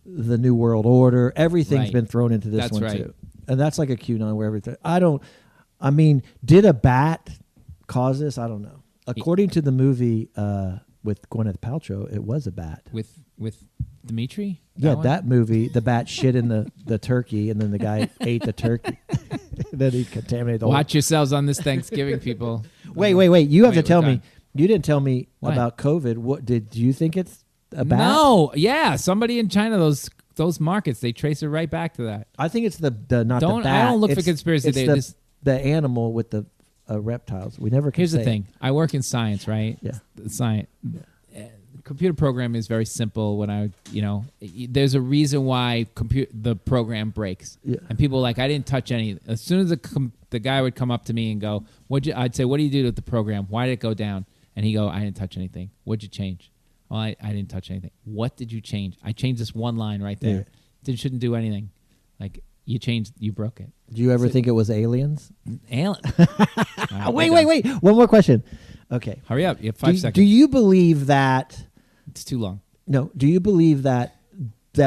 F: New World Order. Everything's been thrown into this one too, and that's like a QAnon where everything. I mean, did a bat cause this? I don't know. According to the movie with Gwyneth Paltrow, it was a bat.
G: With Dimitri?
F: That movie, the bat shit in the turkey, and then the guy ate the turkey. Then he contaminated the
G: Watch yourselves on this Thanksgiving, people.
F: Wait. You have to tell me. You didn't tell me about COVID. What do you think it's a bat?
G: No. Yeah. Somebody in China, those markets, they trace it right back to that.
F: I think it's not the bat.
G: I don't look for conspiracy theories.
F: The animal with the reptiles. We never can
G: Here's
F: say.
G: the thing. I work in science, right?
F: Yeah.
G: Science. Computer program is very simple. There's a reason why the program breaks.
F: Yeah.
G: And people are like, I didn't touch any. As soon as the guy would come up to me and go, I'd say, what do you do with the program? Why did it go down? And he'd go, I didn't touch anything. What'd you change? Well, I didn't touch anything. What did you change? I changed this one line right there. It shouldn't do anything. Like, you broke it.
F: Do you ever think it was aliens?
G: Alien.
F: Wait. One more question. Okay.
G: Hurry up. You have 5 seconds.
F: Do you believe that...
G: It's too long.
F: No. Do you believe that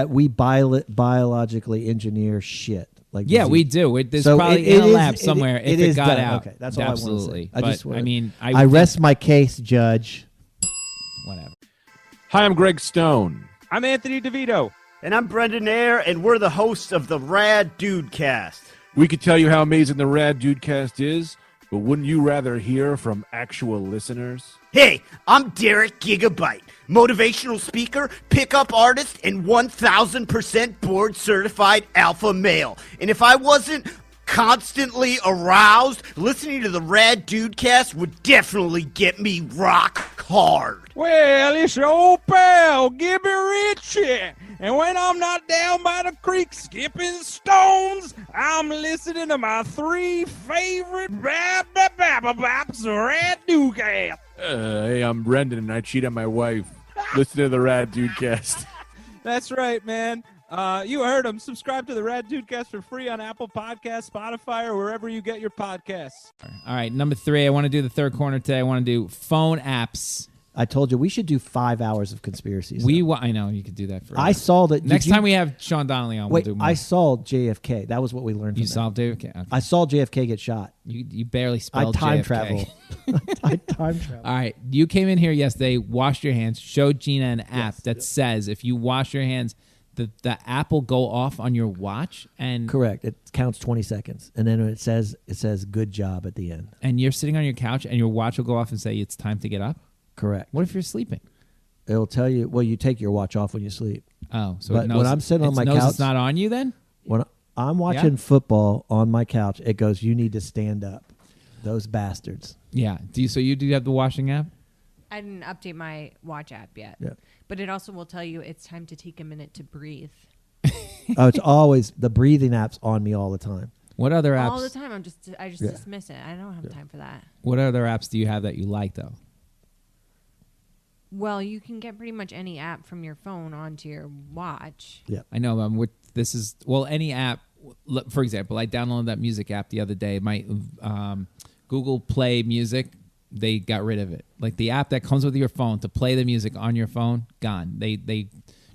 F: we biologically engineer shit? Like
G: we do. There's probably in a lab somewhere if it got
F: done.
G: out.
F: Okay, that's all
G: absolutely.
F: I want to say.
G: I
F: rest my case, Judge.
G: Whatever.
I: Hi, I'm Greg Stone.
J: I'm Anthony DeVito.
K: And I'm Brendan Ayer, and we're the hosts of the Rad Dude Cast.
I: We could tell you how amazing the Rad Dude Cast is, but wouldn't you rather hear from actual listeners?
K: Hey, I'm Derek Gigabyte, motivational speaker, pickup artist, and 1,000% board-certified alpha male. And if I wasn't constantly aroused, listening to the Rad Dude Cast would definitely get me rock hard.
J: Well, it's your old pal, Gibby Ritchie. And when I'm not down by the creek skipping stones, I'm listening to my 3 favorite Rad Dude Cast.
I: Hey, I'm Brendan, and I cheat on my wife. Listen to the Rad Dude Cast.
J: That's right, man. You heard him. Subscribe to the Rad Dude Cast for free on Apple Podcasts, Spotify, or wherever you get your podcasts.
G: All right, number 3. I want to do the third corner today. I want to do phone apps.
F: I told you we should do 5 hours of conspiracies.
G: I know you could do that for.
F: I saw that.
G: Next time we have Sean Donnelly on,
F: wait,
G: we'll do more.
F: I saw JFK. That was what we learned.
G: You
F: from
G: saw JFK. Okay.
F: I saw JFK get shot.
G: You barely spelled
F: I time
G: JFK.
F: travel. I time travel.
G: All right, you came in here yesterday, washed your hands, showed Gina an app that says if you wash your hands, the app will go off on your watch. And
F: correct. It counts 20 seconds, and then it says "good job" at the end.
G: And you're sitting on your couch, and your watch will go off and say it's time to get up.
F: Correct.
G: What if you're sleeping?
F: It'll tell you. Well, you take your watch off when you sleep.
G: Oh, so
F: but
G: it knows,
F: when I'm sitting on my couch,
G: it's not on you then.
F: When I'm watching football on my couch, it goes, "You need to stand up." Those bastards.
G: Yeah. Do you have the washing app?
H: I didn't update my watch app yet.
F: Yeah.
H: But it also will tell you it's time to take a minute to breathe.
F: Oh, it's always the breathing app's on me all the time.
G: What other apps?
H: All the time. I just dismiss it. I don't have time for that.
G: What other apps do you have that you like though?
H: Well, you can get pretty much any app from your phone onto your watch.
F: Yeah,
G: I know. Any app. For example, I downloaded that music app the other day. My Google Play Music, they got rid of it. Like the app that comes with your phone to play the music on your phone, gone. They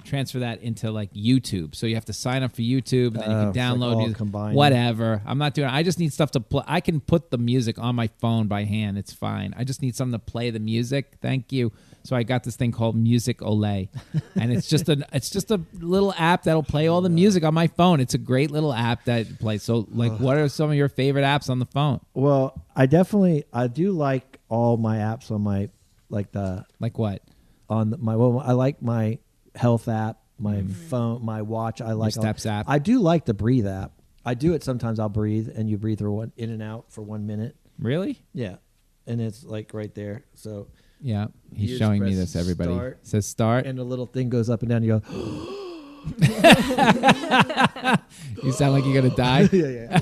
G: transfer that into like YouTube. So you have to sign up for YouTube, and then you can download music.
F: Combined.
G: Whatever. I'm not doing it. I just need stuff to play. I can put the music on my phone by hand. It's fine. I just need something to play the music. Thank you. So I got this thing called Music Olay, and it's just a little app that'll play all the music on my phone. It's a great little app that plays. So like, what are some of your favorite apps on the phone?
F: Well, I do like all my apps on my like
G: what
F: on my. Well, I like my health app, my phone, my watch. I like
G: your Steps app.
F: I do like the Breathe app. I do it sometimes. I'll breathe, and you breathe through in and out for 1 minute.
G: Really?
F: Yeah, and it's like right there. So.
G: Yeah, he's showing me this, everybody. It says start.
F: And the little thing goes up and down. You go,
G: you sound like you're going to die.
F: Yeah.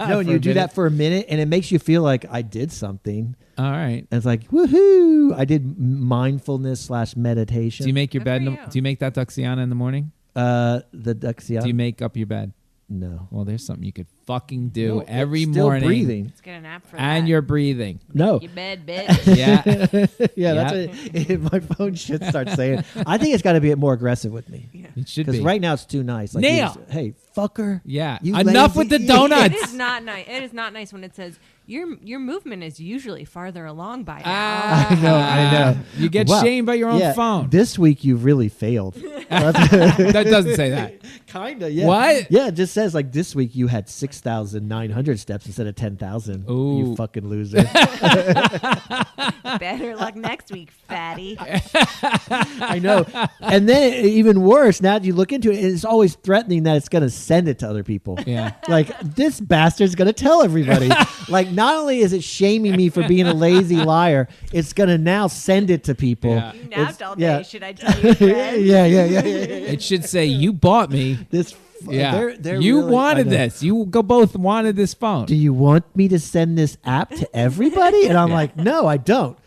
F: No, and you do that for a minute, and it makes you feel like I did something.
G: All right.
F: And it's like, woohoo. I did mindfulness / meditation.
G: Do you make your bed? Do you make that Duxiana in the morning?
F: The Duxiana.
G: Do you make up your bed?
F: No.
G: Well, there's something you could fucking do every
F: still
G: morning.
F: Breathing.
H: Let's get an app for that.
G: And you're breathing.
F: No.
H: Make your bed, bitch.
G: Yeah.
F: Yeah, that's what my phone should start saying. I think it's got to be more aggressive with me.
H: Yeah.
G: It should be.
F: Because right now it's too nice. Like
G: Nail.
F: Hey, fucker.
G: Yeah.
F: You
G: Enough
F: lazy
G: with the
F: idiot.
G: donuts.
H: It is not nice. It is not nice when it says your movement is usually farther along by now.
F: I know.
G: You get
F: Wow.
G: shamed by your own phone.
F: This week you've really failed.
G: That doesn't say that.
F: Kinda, yeah.
G: What?
F: Yeah, it just says like this week you had 6,900 steps instead of 10,000.
G: Ooh.
F: You fucking loser.
H: Better luck next week, fatty.
F: I know. And then even worse, now that you look into it, it's always threatening that it's going to send it to other people.
G: Yeah.
F: Like, this bastard's going to tell everybody. Like, not only is it shaming me for being a lazy liar, it's going to now send it to people.
G: Yeah.
H: You napped all day. Should I tell you, friend?
F: Yeah.
G: It should say, you bought me. Yeah.
F: They're
G: You
F: really-
G: wanted
F: I know.
G: this. You both wanted this phone.
F: Do you want me to send this app to everybody? And I'm like, no, I don't.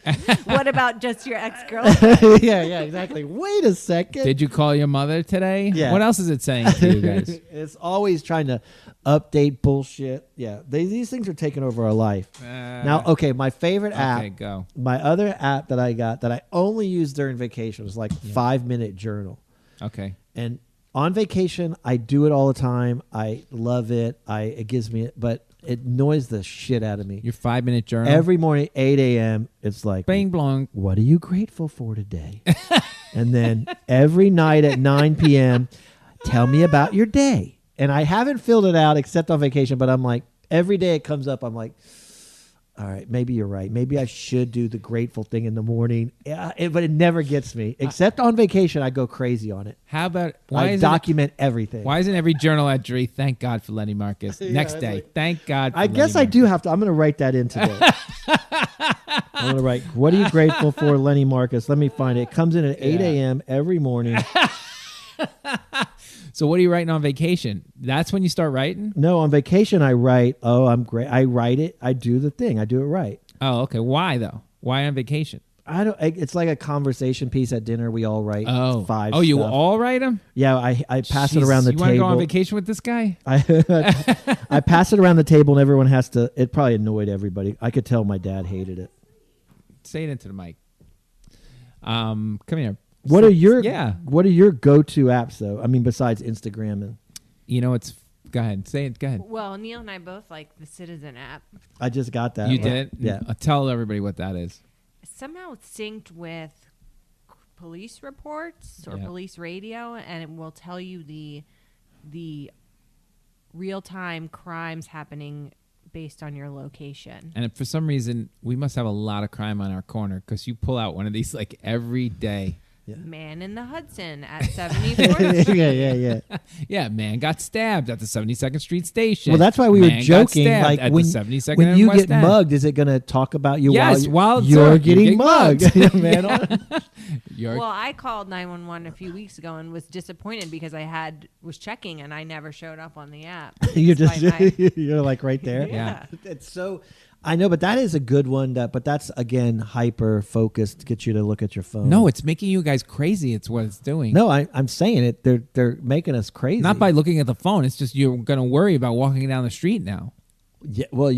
H: What about just your ex-girlfriend?
F: yeah, exactly. Wait a second.
G: Did you call your mother today?
F: Yeah.
G: What else is it saying to you guys?
F: It's always trying to update bullshit. Yeah, these things are taking over our life. Now, okay, my favorite app.
G: Okay, go.
F: My other app that I got that I only use during vacation was like 5-minute journal.
G: Okay.
F: And on vacation, I do it all the time. I love it. It gives me, but it annoys the shit out of me.
G: Your 5-minute journal?
F: Every morning, 8 a.m., it's like,
G: Bing blong.
F: What are you grateful for today? And then every night at 9 p.m., tell me about your day. And I haven't filled it out except on vacation, but I'm like, every day it comes up, I'm like, all right, maybe you're right. Maybe I should do the grateful thing in the morning. Yeah, but it never gets me. Except on vacation, I go crazy on it.
G: How about
F: I document everything.
G: Why isn't every journal entry, thank God for Lenny Marcus? Next day,
F: like,
G: thank God for
F: I guess I do have to. I'm going to write that in today. I'm going to write, what are you grateful for, Lenny Marcus? Let me find it. It comes in at 8 a.m. every morning.
G: So what are you writing on vacation? That's when you start writing?
F: No, on vacation I write, I'm great. I write it. I do the thing. I do it right.
G: Oh, okay. Why though? Why on vacation?
F: It's like a conversation piece at dinner. We all write 5
G: Oh, you
F: stuff.
G: all write them?
F: Yeah, I pass it around the
G: you
F: table.
G: You want to go on vacation with this guy?
F: I pass it around the table and everyone has to. It probably annoyed everybody. I could tell my dad hated it.
G: Say it into the mic. Come here.
F: What are your
G: Yeah.
F: What are your go-to apps though? I mean, besides Instagram and
G: It's. Go ahead. Say it. Go ahead.
H: Well, Neil and I both like the Citizen app.
F: I just got that.
G: You
F: one.
G: did?
F: Yeah.
G: Tell everybody what that is.
H: Somehow it's synced with police reports or
G: Yeah.
H: police radio, and it will tell you the real-time crimes happening based on your location.
G: And for some reason, we must have a lot of crime on our corner because you pull out one of these like every day.
H: Man in the Hudson at 74th Street.
F: yeah.
G: Yeah, man got stabbed at the 72nd Street station.
F: Well, that's why we were
G: Man got
F: joking.
G: stabbed
F: Like
G: at
F: when,
G: the 72nd
F: when
G: and
F: you
G: West
F: get
G: End.
F: mugged, is it going to talk about you
G: Yes,
F: while
G: while
F: you're getting mugged? Man,
H: Well, I called 911 a few weeks ago and was disappointed because was checking and I never showed up on the app.
F: you're
H: despite my-
F: you're like right there.
H: Yeah.
F: It's so. I know, but that is a good one. But that's again hyper focused to get you to look at your phone.
G: No, it's making you guys crazy. It's what it's doing.
F: No, I'm saying it. They're making us crazy.
G: Not by looking at the phone. It's just you're going to worry about walking down the street now.
F: Yeah. Well,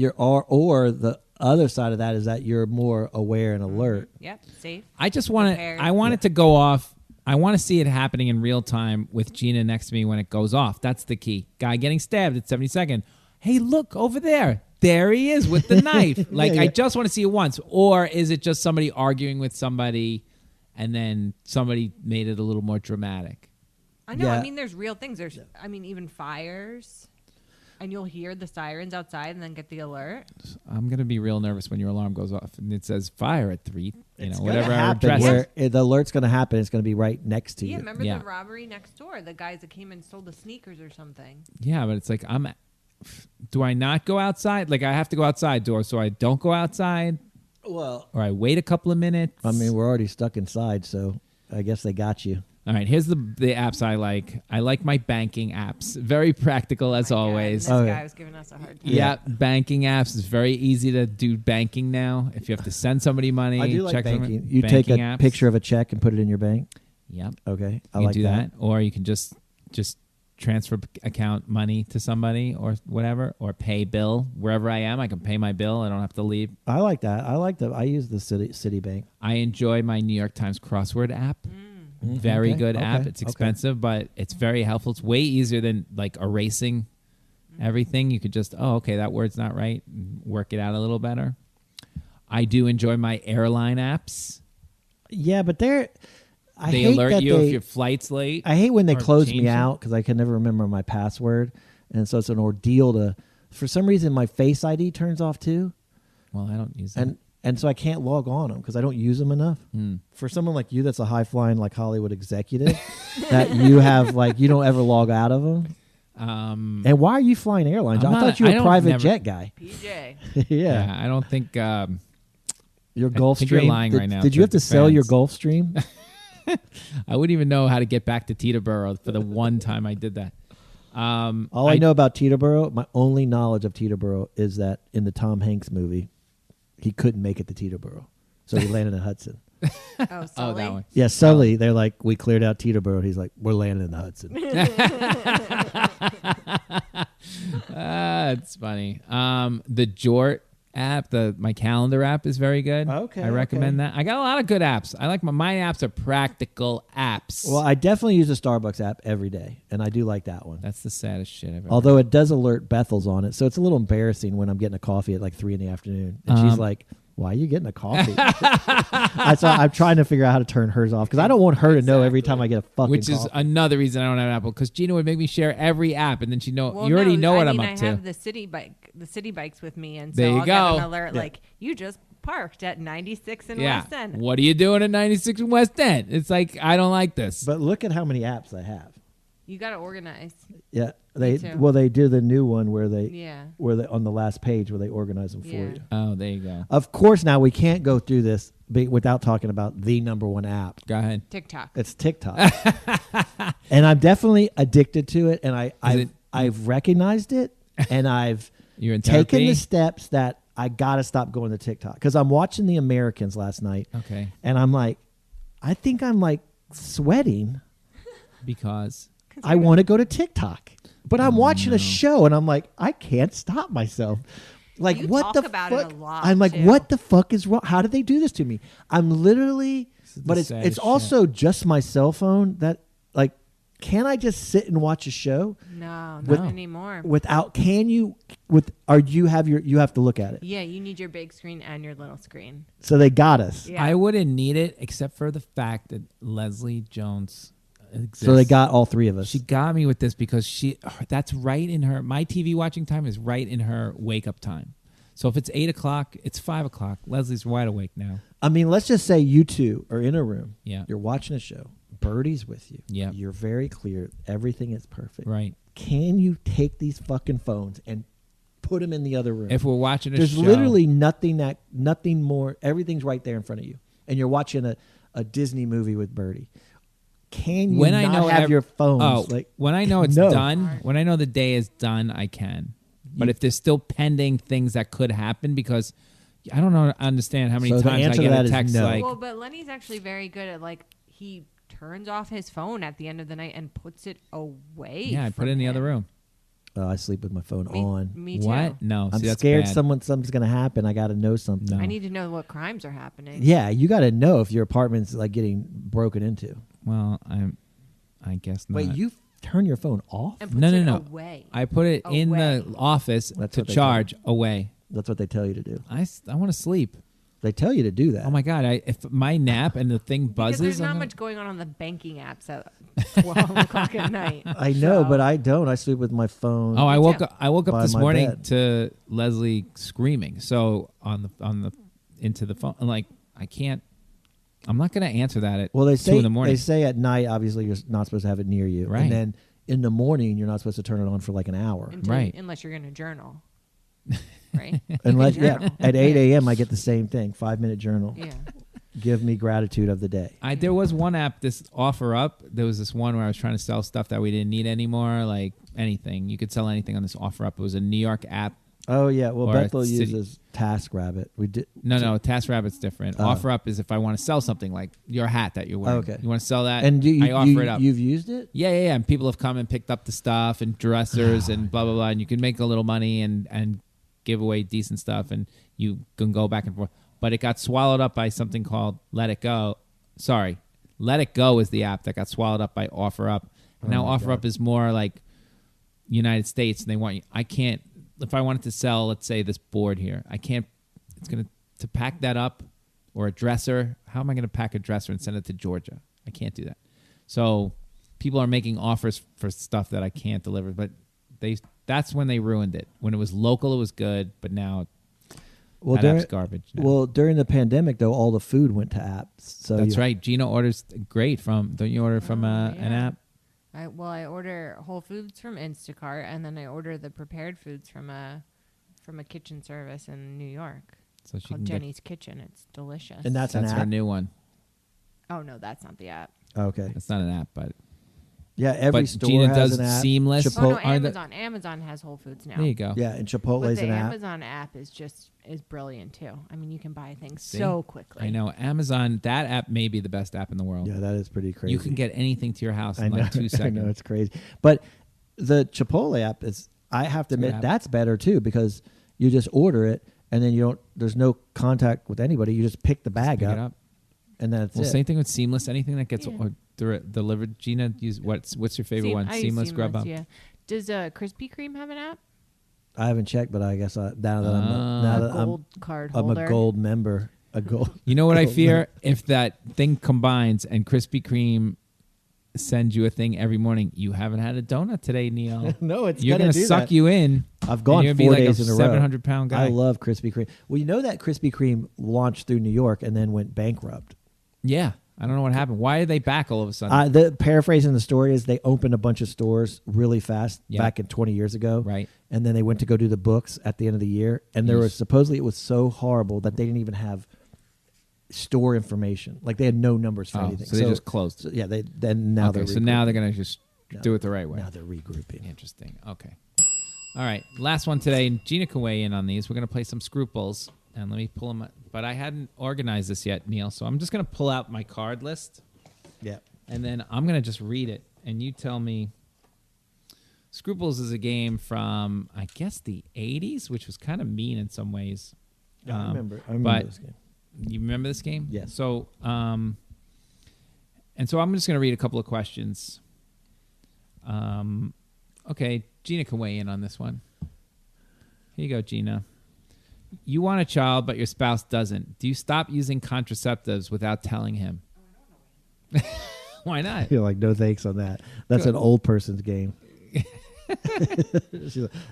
F: or the other side of that is that you're more aware and alert.
H: Yep. Safe.
G: I just want
H: Prepared.
G: I want it to go off. I want to see it happening in real time with Gina next to me when it goes off. That's the key. Guy getting stabbed at 72nd. Hey, look over there. There he is with the knife. Like,
F: Yeah.
G: I just want to see it once. Or is it just somebody arguing with somebody and then somebody made it a little more dramatic?
H: I know.
F: Yeah.
H: I mean, there's real things. There's, I mean, even fires. And you'll hear the sirens outside and then get the alert.
G: I'm going to be real nervous when your alarm goes off and it says fire at 3,
F: It's
G: whatever
F: gonna
G: our
F: happen
G: address
F: where the alert's going to happen. It's going to be right next to
H: Yeah,
F: you.
H: remember
G: Yeah.
H: the robbery next door? The guys that came and stole the sneakers or something.
G: Yeah, but it's like, do I not go outside? Like, I have to go outside, so I don't go outside?
F: Well,
G: or I wait a couple of minutes?
F: I mean, we're already stuck inside, so I guess they got you.
G: All right, here's the apps I like. I like my banking apps. Very practical as always.
H: This guy was giving us a hard time.
G: Yeah, banking apps is very easy to do banking now. If you have to send somebody money,
F: I do like
G: check
F: banking.
G: them,
F: You take a
G: banking apps.
F: picture of a check and put it in your bank.
G: Yep.
F: Okay, I
G: You
F: like
G: can do that. Or you can just transfer account money to somebody or whatever, or pay bill wherever I am. I can pay my bill. I don't have to leave.
F: I like that. I use the Citibank.
G: I enjoy my New York Times crossword app. Very good app.
F: Okay.
G: It's expensive, but it's very helpful. It's way easier than like erasing everything. You could just, okay, that word's not right. And work it out a little better. I do enjoy my airline apps.
F: Yeah, but they
G: alert you if your flight's late.
F: I hate when they
G: or
F: close
G: change
F: me
G: it.
F: out because I can never remember my password, and so it's an ordeal to. For some reason, my Face ID turns off too.
G: Well, I don't use that.
F: And so I can't log on them because I don't use them enough. For someone like you that's a high flying like Hollywood executive, that you have like you don't ever log out of them. And why are you flying airlines? I thought you were a private jet guy.
H: PJ.
G: Yeah, I don't think
F: your Gulfstream.
G: you're lying right now.
F: Did you have to sell your Gulfstream?
G: I wouldn't even know how to get back to Teterboro for the one time I did that.
F: All I know about Teterboro, my only knowledge of Teterboro is that in the Tom Hanks movie, he couldn't make it to Teterboro, so he landed in Hudson.
H: Oh, Sully?
G: that one.
F: Yeah, Sully. They're like, we cleared out Teterboro. He's like, we're landing in the Hudson.
G: It's funny. The Jort app, my calendar app is very good.
F: Okay,
G: I recommend that. I got a lot of good apps. I like my apps are practical apps.
F: Well, I definitely use the Starbucks app every day, and I do like that one.
G: That's the saddest shit I've ever.
F: Although it does alert Bethel's on it, so it's a little embarrassing when I'm getting a coffee at like 3 p.m. and she's like, "Why are you getting a coffee?" I'm trying to figure out how to turn hers off because I don't want her to know every time I get a fucking.
G: Which is
F: coffee.
G: another reason I don't have an Apple, because Gina would make me share every app, and then she know
H: Well,
G: you already
H: no,
G: know what
H: I
G: I'm
H: mean,
G: up
H: I
G: to.
H: have the city bikes with me, and so
G: There you
H: I'll
G: go.
H: get an alert
F: Yeah.
H: like you just parked at 96 in
G: Yeah.
H: West End.
G: What are you doing at 96 in West End? It's like, I don't like this.
F: But look at how many apps I have.
H: You got to organize.
F: Yeah,
H: too.
F: they do the new one where they
H: Yeah.
F: on the last page where they organize them for
H: Yeah.
F: you.
G: Oh, there you go.
F: Of course, now we can't go through this without talking about the number one app.
G: Go ahead.
H: TikTok.
F: It's TikTok, and I'm definitely addicted to it. And I've recognized it, and I've
G: You're in
F: taken
G: therapy?
F: the steps that I gotta stop going to TikTok because I'm watching The Americans last night.
G: Okay.
F: And I'm like, I think I'm like sweating.
G: Because
F: I want to go to TikTok, but I'm watching a show and I'm like, I can't stop myself. Like,
H: You
F: what
H: talk
F: the
H: about
F: fuck?
H: it a lot,
F: I'm like,
H: too.
F: what the fuck is wrong? How did they do this to me? I'm literally But it's also just my cell phone that like. Can I just sit and watch a show?
H: No, not anymore.
F: Without, you have to look at it.
H: Yeah, you need your big screen and your little screen.
F: So they got us.
H: Yeah.
G: I wouldn't need it except for the fact that Leslie Jones exists.
F: So they got all three of us.
G: She got me with this because that's right in her, my TV watching time is right in her wake up time. So if it's 8 o'clock, it's 5 o'clock. Leslie's wide awake now.
F: I mean, let's just say you two are in a room.
G: Yeah.
F: You're watching a show. Birdie's with you.
G: Yeah.
F: You're very clear. Everything is perfect.
G: Right.
F: Can you take these fucking phones and put them in the other room?
G: If we're watching a show.
F: There's literally nothing more. Everything's right there in front of you. And you're watching a Disney movie with Birdie. Can you have your phones?
G: When I know it's done, when I know the day is done, I can. But if there's still pending things that could happen, because I don't understand how many times I get a text like...
H: Well, but Lenny's actually very good at he turns off his phone at the end of the night and puts it away.
G: Yeah, I put it in the other room.
F: I sleep with my phone on.
H: Me too.
G: What? No,
F: I'm
G: that's
F: scared
G: bad.
F: something's going to happen. I got to know something.
H: I need to know what crimes are happening.
F: Yeah, you got to know if your apartment's getting broken into.
G: Well, I guess not.
F: Wait, you turn your phone off?
H: And puts it away.
G: I put it in the office to charge away.
F: That's what they tell you to do.
G: I want to sleep.
F: They tell you to do that.
G: Oh my God! If my nap and the thing buzzes,
H: because there's not much going on the banking apps at 12 o'clock at night.
F: I know, but I don't. I sleep with my phone.
G: Oh, I woke up this morning
F: bed.
G: to Leslie screaming. So on the into the phone, I can't. I'm not going to answer that at 2 in the morning.
F: They say at night, obviously, you're not supposed to have it near you,
G: right?
F: And then in the morning, you're not supposed to turn it on for an hour,
G: right?
H: Unless you're going to journal. Right.
F: Unless at 8 a.m. I get the same thing. 5-minute journal.
H: Yeah.
F: Give me gratitude of the day.
G: There was one app, this Offer Up. There was this one where I was trying to sell stuff that we didn't need anymore, like anything. You could sell anything on this Offer Up. It was a New York app.
F: Oh yeah. Well, Bethel uses TaskRabbit. We did.
G: No. TaskRabbit's different. Offer Up is if I want to sell something like your hat that you're wearing.
F: Okay.
G: You want to sell that?
F: And
G: I offer it up.
F: You've used it?
G: Yeah. And people have come and picked up the stuff and dressers and blah blah blah. And you can make a little money and give away decent stuff, and you can go back and forth. But it got swallowed up by something called Let It Go. Sorry, Let It Go is the app that got swallowed up by Offer Up. Now Offer Up is more like United States, and they want you. I can't. If I wanted to sell, let's say this board here, I can't. It's to pack that up, or a dresser. How am I going to pack a dresser and send it to Georgia? I can't do that. So people are making offers for stuff that I can't deliver, but that's when they ruined it. When it was local, it was good, but now that app's garbage. Now.
F: Well, during the pandemic, though, all the food went to apps. So
G: that's right. Gina orders great from. Don't you order from an app?
H: I order Whole Foods from Instacart, and then I order the prepared foods from a kitchen service in New York.
G: So she
H: called Jenny's Kitchen. It's delicious.
F: And that's
G: her new one.
H: Oh no, that's not the app.
F: Okay,
G: it's not an app, but.
F: Yeah, every store
G: Gina
F: has
G: does
F: an app.
G: Seamless.
H: Amazon. Amazon has Whole Foods now.
G: There you go.
F: Yeah, and Chipotle's an app.
H: The Amazon app is brilliant too. I mean, you can buy things so quickly.
G: I know. Amazon, that app may be the best app in the world.
F: Yeah, that is pretty crazy.
G: You can get anything to your house in like 2 seconds.
F: I know, it's crazy. But the Chipotle app is, I have to admit, that's better too, because you just order it and then there's no contact with anybody. You just pick the bag up. And then it's it.
G: Same thing with Seamless. Anything that gets delivered. Gina, what's your favorite one? Seamless, Grubhub.
H: Yeah. Does Krispy Kreme have an app?
F: I haven't checked, but I guess now that I'm a gold member.
G: You know what I fear? If that thing combines and Krispy Kreme sends you a thing every morning, you haven't had a donut today, Neil.
F: No,
G: you're going to suck you in.
F: I've gone 4 days in a row.
G: 700-pound guy.
F: I love Krispy Kreme. Well, you know that Krispy Kreme launched through New York and then went bankrupt.
G: Yeah. I don't know what happened. Why are they back all of a sudden?
F: The paraphrasing the story is they opened a bunch of stores really fast back in 20 years ago.
G: Right.
F: And then they went to go do the books at the end of the year. And there was supposedly it was so horrible that they didn't even have store information. Like they had no numbers for anything.
G: So they just closed.
F: So, yeah. Now they're
G: going to just do it the right way.
F: Now they're regrouping.
G: Interesting. Okay. All right. Last one today. Gina can weigh in on these. We're going to play some Scruples. And let me pull them up. But I hadn't organized this yet, Neil. So I'm just going to pull out my card list.
F: Yeah.
G: And then I'm going to just read it. And you tell me. Scruples is a game from, I guess, the 80s, which was kind of mean in some ways.
F: Yeah, I remember
G: but
F: this game.
G: You remember this game?
F: Yes.
G: So And so I'm just going to read a couple of questions. Okay, Gina can weigh in on this one. Here you go, Gina. You want a child, but your spouse doesn't. Do you stop using contraceptives without telling him? Why not?
F: You're like, no thanks on that. That's an old person's game.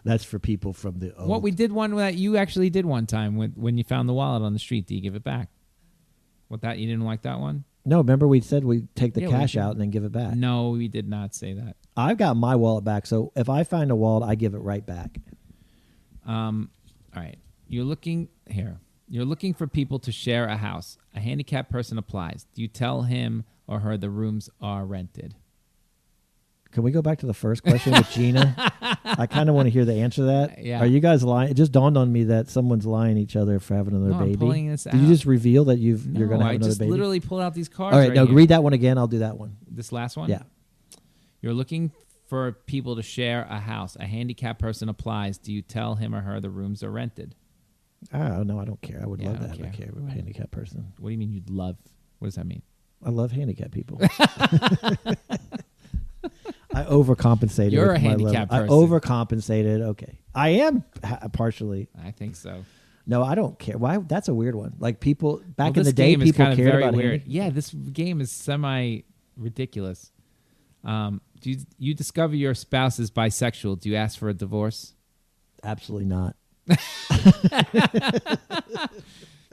F: That's for people from the old.
G: What we did one that you actually did one time when you found the wallet on the street. Do you give it back? What that you didn't like that one?
F: No, remember we said we'd take the cash out and then give it back.
G: No, we did not say that.
F: I've got my wallet back, so if I find a wallet, I give it right back.
G: All right. You're looking for people to share a house. A handicapped person applies. Do you tell him or her the rooms are rented?
F: Can we go back to the first question with Gina? I kind of want to hear the answer to that.
G: Yeah.
F: Are you guys lying? It just dawned on me that someone's lying each other for having another baby.
G: I'm pulling this
F: Did you just reveal that you're going to have another baby?
G: I just literally pulled out these cards.
F: All right,
G: right
F: now
G: here.
F: read that one again. I'll do that one.
G: This last one?
F: Yeah.
G: You're looking for people to share a house. A handicapped person applies. Do you tell him or her the rooms are rented?
F: Oh, no, I don't care. I would love
G: I
F: to
G: don't
F: have a handicapped person.
G: What do you mean you'd love? What does that mean?
F: I love handicapped people. I overcompensated.
G: You're
F: with
G: a
F: my
G: handicapped
F: level.
G: person.
F: I overcompensated. Okay. I am partially.
G: I think so.
F: No, I don't care. Why? That's a weird one. Like people back in
G: this
F: the day,
G: game is
F: people
G: kind of
F: cared
G: very
F: about
G: weird.
F: handicapped.
G: Yeah, this game is semi ridiculous. Do you discover your spouse is bisexual? Do you ask for a divorce?
F: Absolutely not.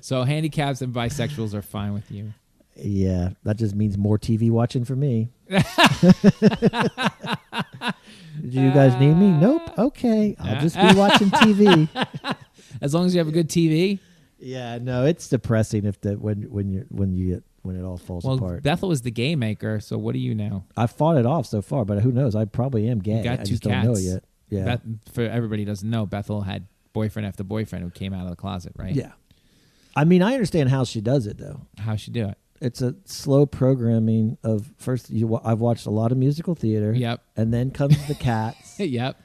G: So handicaps and bisexuals are fine with you.
F: Yeah, that just means more TV watching for me. Do you guys need me? Nope. Okay, I'll just be watching TV.
G: As long as you have a good TV.
F: Yeah, no, it's depressing when it all falls apart.
G: Bethel is the gay maker, so what do you know?
F: I fought it off so far, but who knows? I probably am gay.
G: You got
F: I
G: two
F: just
G: cats.
F: don't know yet. Yeah.
G: For everybody who doesn't know, Bethel had boyfriend after boyfriend who came out of the closet, right?
F: Yeah. I mean, I understand how she does it, though.
G: How'd she do it?
F: It's a slow programming of first. I've watched a lot of musical theater.
G: Yep.
F: And then comes the cats.
G: Yep.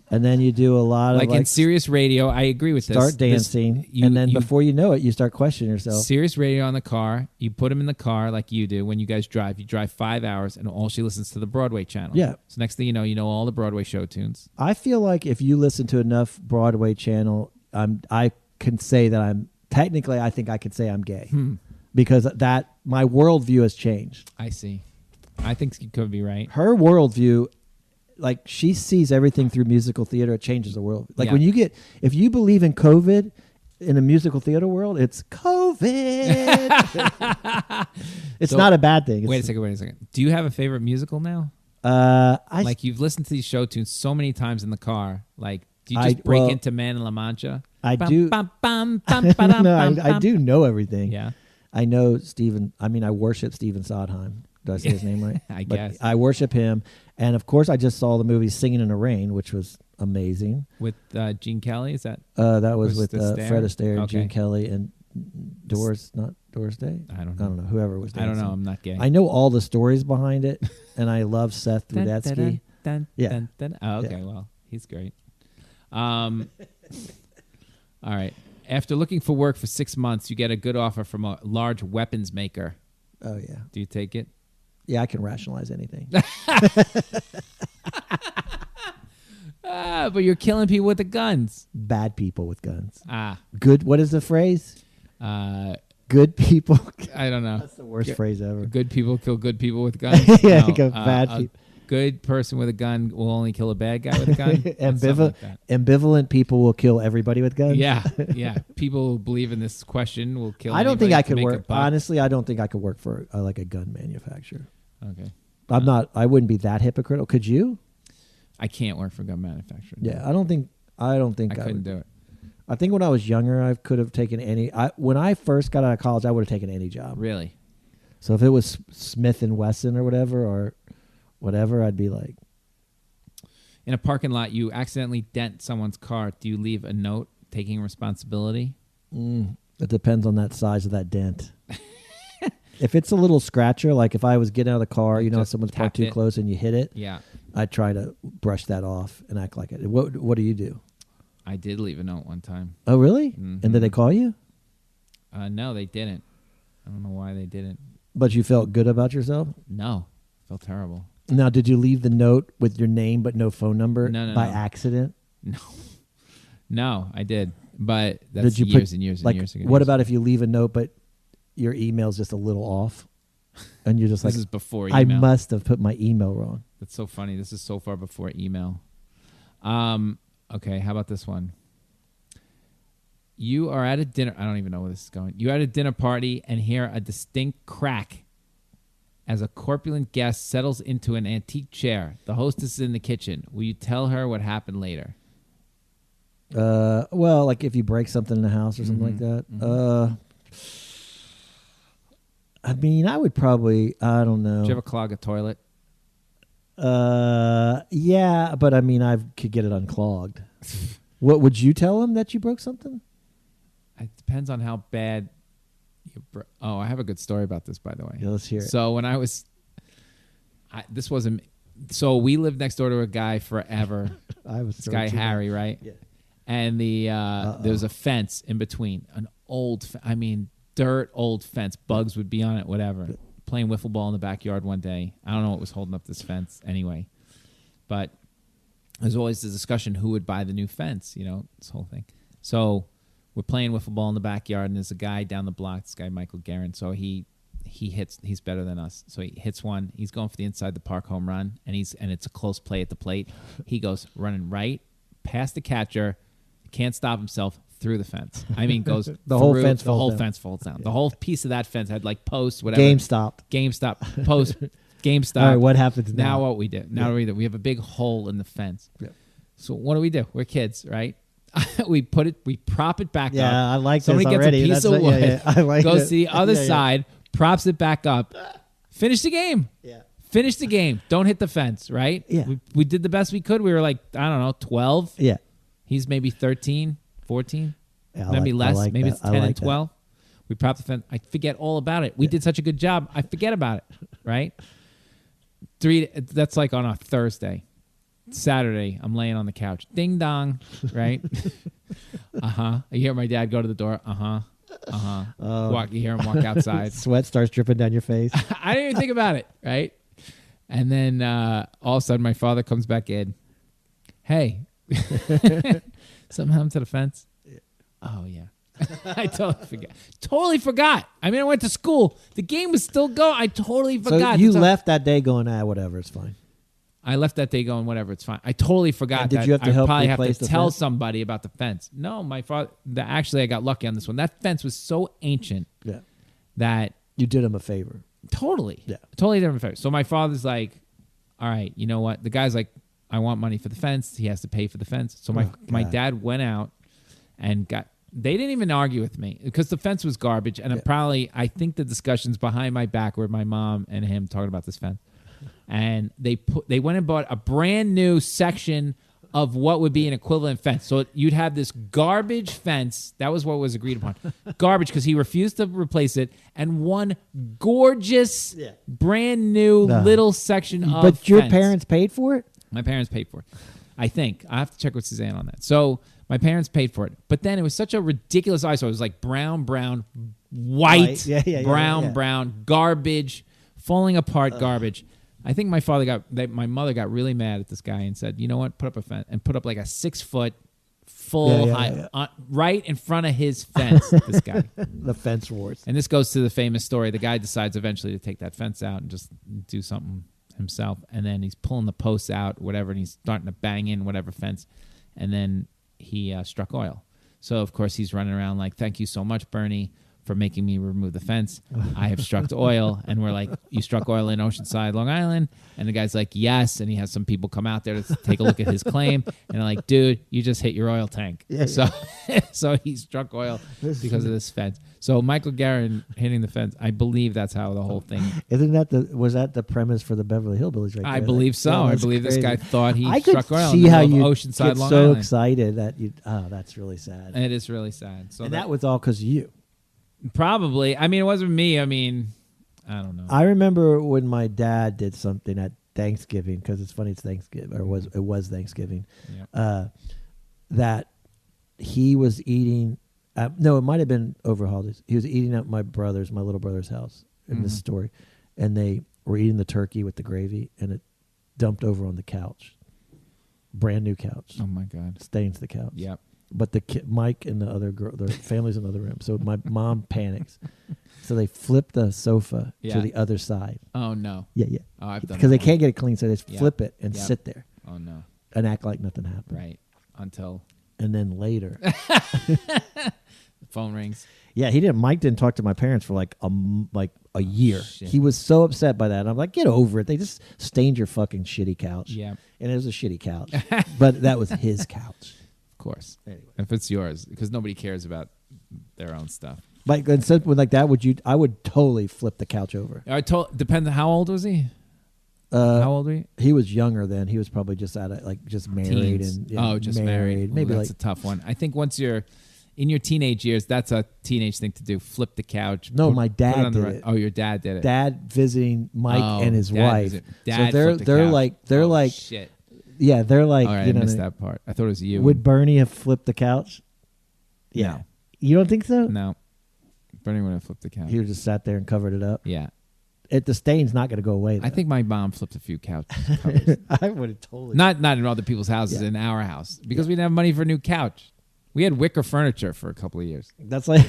F: And then you do a lot of
G: in Sirius Radio. I agree with this.
F: Start dancing, and then before you know it, you start questioning yourself.
G: Sirius Radio on the car. You put him in the car like you do when you guys drive. You drive 5 hours, and all she listens to the Broadway channel.
F: Yeah.
G: So next thing you know all the Broadway show tunes.
F: I feel like if you listen to enough Broadway channel, I can say that I'm technically. I think I could say I'm gay because that my worldview has changed.
G: I see. I think you could be right.
F: Her worldview. Like she sees everything through musical theater, it changes the world. Like when if you believe in COVID in a musical theater world, it's COVID. It's not a bad thing.
G: Wait a second. Do you have a favorite musical now? Like you've listened to these show tunes so many times in the car. Like, do you just break into Man in La Mancha?
F: I do. No, I do know everything.
G: Yeah.
F: I know Stephen. I mean, I worship Stephen Sondheim. Did I say his name right?
G: I guess.
F: I worship him. And of course, I just saw the movie Singing in the Rain, which was amazing.
G: With Gene Kelly, is that?
F: That was with Fred Astaire,
G: okay.
F: Gene Kelly, and Doris Day?
G: I don't know.
F: Whoever was dancing.
G: I don't know. I'm not gay.
F: I know all the stories behind it, and I love Seth Rudetsky. Yeah.
G: Oh, okay. Yeah. Well, he's great. All right. After looking for work for 6 months, you get a good offer from a large weapons maker.
F: Oh, yeah.
G: Do you take it?
F: Yeah, I can rationalize anything.
G: But you're killing people with the guns.
F: Bad people with guns.
G: Good.
F: What is the phrase? Good people.
G: I don't know.
F: That's the worst phrase ever.
G: Good people kill good people with guns.
F: Yeah,
G: no,
F: bad people.
G: Good person with a gun will only kill a bad guy with a gun.
F: Ambivalent people will kill everybody with guns.
G: Yeah. People who believe in this question will kill.
F: I don't think I could work. Honestly, I don't think I could work for like a gun manufacturer.
G: Okay.
F: I'm not. I wouldn't be that hypocritical. Could you?
G: I can't work for a gun manufacturer.
F: Yeah, I don't think I
G: couldn't do it.
F: I think when I was younger, I could have taken any. When I first got out of college, I would have taken any job.
G: Really?
F: So if it was Smith and Wesson or whatever, I'd be like.
G: In a parking lot, you accidentally dent someone's car. Do you leave a note taking responsibility?
F: It depends on that size of that dent. If it's a little scratcher, like if I was getting out of the car, if someone's parked too close and you hit it,
G: yeah,
F: I'd try to brush that off and act like it. What do you do?
G: I did leave a note one time.
F: Oh, really?
G: Mm-hmm.
F: And did they call you?
G: No, they didn't. I don't know why they didn't.
F: But you felt good about yourself?
G: No, felt terrible.
F: Now, did you leave the note with your name but no phone number by accident?
G: No, I did. But that's years and years and years ago.
F: What about if you leave a note but your email's just a little off? And you're just
G: this is before email.
F: I must have put my email wrong.
G: That's so funny. This is so far before email. Okay, how about this one? You are at a dinner. I don't even know where this is going. You're at a dinner party and hear a distinct crack as a corpulent guest settles into an antique chair. The hostess is in the kitchen. Will you tell her what happened later?
F: Well, like if you break something in the house or something like that. I mean, I would probably, I don't know.
G: Did you ever clog a toilet?
F: Yeah, but I mean, I could get it unclogged. What would you tell him that you broke something?
G: It depends on how bad you I have a good story about this, by the way.
F: Yeah, let's hear it.
G: So when I was, this wasn't, so we lived next door to a guy forever. This guy, Harry, right? Yeah. And there was a fence in between, an old, dirt old fence. Bugs would be on it, whatever. Playing wiffle ball in the backyard one day. I don't know what was holding up this fence anyway. But there's always the discussion who would buy the new fence, this whole thing. So we're playing wiffle ball in the backyard, and there's a guy down the block, this guy Michael Guerin. So he hits, he's better than us. So he hits one. He's going for the inside the park home run, and it's a close play at the plate. He goes running right past the catcher, can't stop himself, through the fence. Goes
F: the whole fence
G: falls down. Yeah. The whole piece of that fence had like posts, whatever.
F: GameStop,
G: post, GameStop.
F: All right, what happens now?
G: What we do? We have a big hole in the fence. Yeah. So what do? We're kids, right? we prop it back up.
F: Yeah, I like
G: Somebody
F: this already.
G: Somebody gets a piece of wood,
F: yeah, I like
G: goes to the other side, props it back up, finish the game.
F: Yeah.
G: Finish the game. Don't hit the fence, right?
F: Yeah.
G: We did the best we could. We were like, I don't know, 12.
F: Yeah.
G: He's maybe 13, 14.
F: Yeah,
G: maybe less. Maybe it's 10 and 12.
F: That.
G: We propped the fence. I forget all about it. We did such a good job. I forget about it, right? That's like on a Thursday. Saturday, I'm laying on the couch. Ding dong, right? I hear my dad go to the door. You hear him walk outside.
F: Sweat starts dripping down your face.
G: I didn't even think about it, right? And then all of a sudden, my father comes back in. Hey, something happened to the fence? Oh, yeah. I totally forgot. I went to school. The game was still going. I totally forgot.
F: So you left that day going, whatever, it's fine.
G: I left that day going, whatever, it's fine. I totally forgot.
F: And did you have to help
G: probably have
F: replace
G: to
F: the
G: tell
F: fence?
G: somebody about the fence. No, my father. Actually, I got lucky on this one. That fence was so ancient that
F: you did him a favor.
G: Totally.
F: Yeah.
G: Totally did him a favor. So my father's like, all right, you know what? The guy's like, I want money for the fence. He has to pay for the fence. So my dad went out and they didn't even argue with me because the fence was garbage. And I think the discussions behind my back were my mom and him talking about this fence. And they went and bought a brand new section of what would be an equivalent fence. So you'd have this garbage fence. That was what was agreed upon. Garbage because he refused to replace it. And one gorgeous, brand new little section of fence.
F: But your parents paid for it?
G: My parents paid for it. I think. I have to check with Suzanne on that. So my parents paid for it. But then it was such a ridiculous eyesore. It was like brown, white, brown, garbage, falling apart garbage. I think my mother got really mad at this guy and said, you know what, put up a fence and put up like a 6-foot full height right in front of his fence, this guy.
F: The fence wars.
G: And this goes to the famous story. The guy decides eventually to take that fence out and just do something himself. And then he's pulling the posts out, whatever, and he's starting to bang in whatever fence. And then he struck oil. So, of course, he's running around like, thank you so much, Bernie, for making me remove the fence. I have struck oil. And we're like, you struck oil in Oceanside, Long Island? And the guy's like, yes. And he has some people come out there to take a look at his claim. And they're like, dude, you just hit your oil tank. So he struck oil because of this fence. So Michael Guerin hitting the fence, I believe that's how the whole thing.
F: Was that the premise for the Beverly Hillbillies right there?
G: I believe so.
F: Yeah,
G: I believe
F: crazy.
G: This guy thought he
F: I
G: struck
F: could
G: oil
F: see
G: in
F: how
G: the middle
F: you
G: of Oceanside,
F: get
G: Long
F: so
G: Island.
F: excited that that's really sad.
G: And it is really sad. So
F: and that was all because of you.
G: Probably. It wasn't me. I don't know.
F: I remember when my dad did something at Thanksgiving, because it's funny, it's Thanksgiving, or it was Thanksgiving, that he was eating. No, it might have been over holidays. He was eating at my little brother's house, in this story, and they were eating the turkey with the gravy, and it dumped over on the couch. Brand new couch.
G: Oh my God.
F: Stains the couch.
G: Yep.
F: But the Mike and the other girl, their family's in the other room. So my mom panics. So they flip the sofa to the other side.
G: Oh no.
F: Yeah.
G: Oh, I've done
F: because they
G: that
F: can't get it clean, so they just flip it and
G: Yep.
F: sit there.
G: Oh no.
F: And act like nothing happened.
G: Right. Until
F: And then later,
G: the phone rings.
F: yeah, Mike didn't talk to my parents for like a year.
G: Shit.
F: He was so upset by that. And I'm like, get over it. They just stained your fucking shitty couch.
G: Yeah.
F: And it was a shitty couch, but that was his couch.
G: Of course.
F: Anyway.
G: If it's yours, because nobody cares about their own stuff.
F: Like instead with like that, I would totally flip the couch over.
G: Depends on how old was he? How old were you?
F: He was younger then. He was probably just just married.
G: Teens.
F: And
G: Just married.
F: Maybe
G: Well, that's
F: like
G: a tough one. I think once you're in your teenage years, that's a teenage thing to do. Flip the couch.
F: No, my
G: put it
F: dad
G: on the
F: did
G: right-
F: it.
G: Oh, your dad did it.
F: Dad visiting Mike and his
G: dad
F: wife.
G: visit- Dad
F: so
G: flipped the couch.
F: they're
G: Oh,
F: like
G: shit.
F: yeah, they're like
G: All right,
F: you
G: I
F: know
G: missed that part. I thought it was you.
F: Would Bernie have flipped the couch? Yeah.
G: No.
F: You don't think so?
G: No. Bernie would have flipped the couch.
F: He just sat there and covered it up.
G: Yeah.
F: The stain's not going to go away.
G: I think my mom flipped a few couch covers.
F: I would have totally.
G: Not in other people's houses, in our house. Because we didn't have money for a new couch. We had wicker furniture for a couple of years.
F: That's like.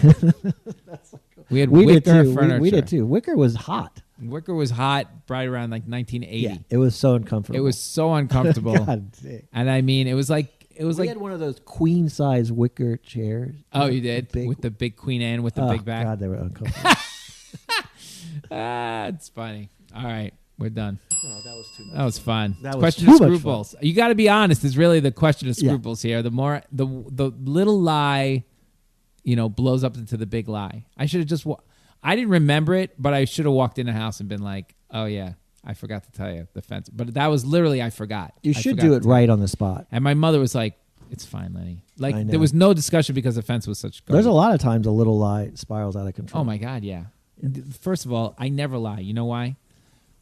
G: We had
F: we
G: wicker
F: did too.
G: furniture.
F: We did too. Wicker was hot.
G: Wicker was hot right around like 1980.
F: Yeah, it was so uncomfortable.
G: It was so uncomfortable.
F: God damn.
G: And I mean, it was like
F: We had one of those queen size wicker chairs.
G: Oh, you did? With the big Queen Anne with the big back?
F: God, they were uncomfortable.
G: It's funny. All right, we're done.
F: Oh, that was too much.
G: That was fun.
F: That was
G: Question
F: too
G: of
F: much
G: scruples. You got to be honest. Is really the question of
F: Yeah.
G: scruples here. The more the little lie, blows up into the big lie. I should have just. I didn't remember it, but I should have walked in the house and been like, "Oh yeah, I forgot to tell you the fence." But that was literally I forgot.
F: You
G: I
F: should
G: forgot
F: do
G: to
F: it
G: tell
F: right
G: you.
F: on the spot.
G: And my mother was like, "It's fine, Lenny."
F: I know.
G: There was no discussion because the fence was such.
F: There's a lot of times a little lie spirals out of control.
G: Oh my God, yeah. First of all, I never lie. You know why?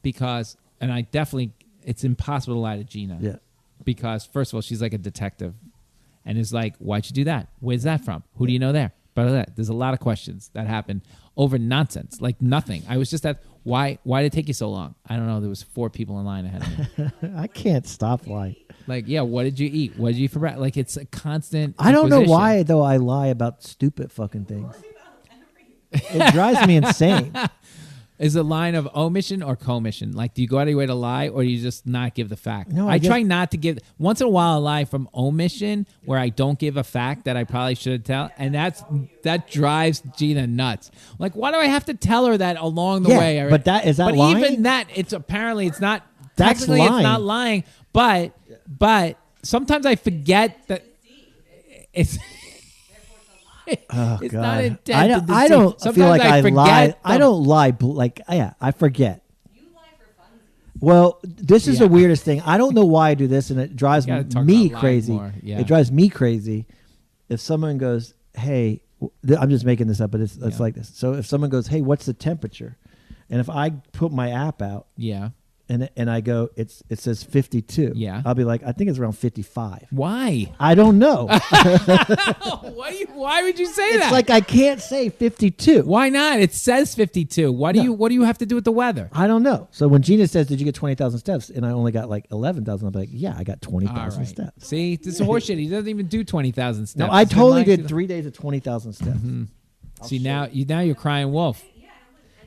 G: Because, and I definitely, it's impossible to lie to Gina.
F: Yeah.
G: Because first of all, she's like a detective, and is like, "Why'd you do that? Where's that from? Who do you know there?" But there's a lot of questions that happen over nonsense, like nothing. I was just at, why did it take you so long? I don't know. There was 4 people in line ahead of me.
F: I can't stop lying.
G: Like, yeah, what did you eat? What did you eat for breakfast? Like, it's a constant.
F: I don't know
G: inquisition.
F: why though. I lie about stupid fucking things. It drives me insane.
G: Is it a line of omission or commission? Like, do you go out of your way to lie, or do you just not give the fact?
F: No,
G: I try not to give. Once in a while, I lie from omission, where I don't give a fact that I probably should tell, and that drives Gina nuts. Like, why do I have to tell her that along the way?
F: But is that
G: But
F: lying?
G: even that, it's apparently it's not.
F: That's
G: Technically,
F: lying.
G: it's not lying. But sometimes I forget that it's.
F: Oh,
G: It's
F: God.
G: not intended to
F: I
G: deceive.
F: don't
G: Sometimes
F: feel like I
G: forget
F: lie. I
G: the-
F: don't lie. I forget. Well, this is the weirdest thing. I don't know why I do this, and it drives
G: You gotta talk
F: me
G: about lying
F: crazy.
G: more. Yeah.
F: It drives me crazy if someone goes, "Hey," I'm just making this up, but it's like this. So if someone goes, "Hey, what's the temperature?" and if I put my app out,
G: Yeah.
F: and I go, it says 52.
G: Yeah.
F: I'll be like, I think it's around 55.
G: Why?
F: I don't know.
G: Why would you say that?
F: It's like I can't say 52.
G: Why not? It says 52. What do you have to do with the weather?
F: I don't know. So when Gina says, "Did you get 20,000 steps?" and I only got like 11,000, I'll be like, "Yeah, I got 20,000
G: All right.
F: steps."
G: See, this is horseshit. He doesn't even do 20,000 steps.
F: No, I
G: He's been
F: totally
G: lying to
F: did
G: the-
F: 3 days of 20,000 steps.
G: See, now you're crying wolf.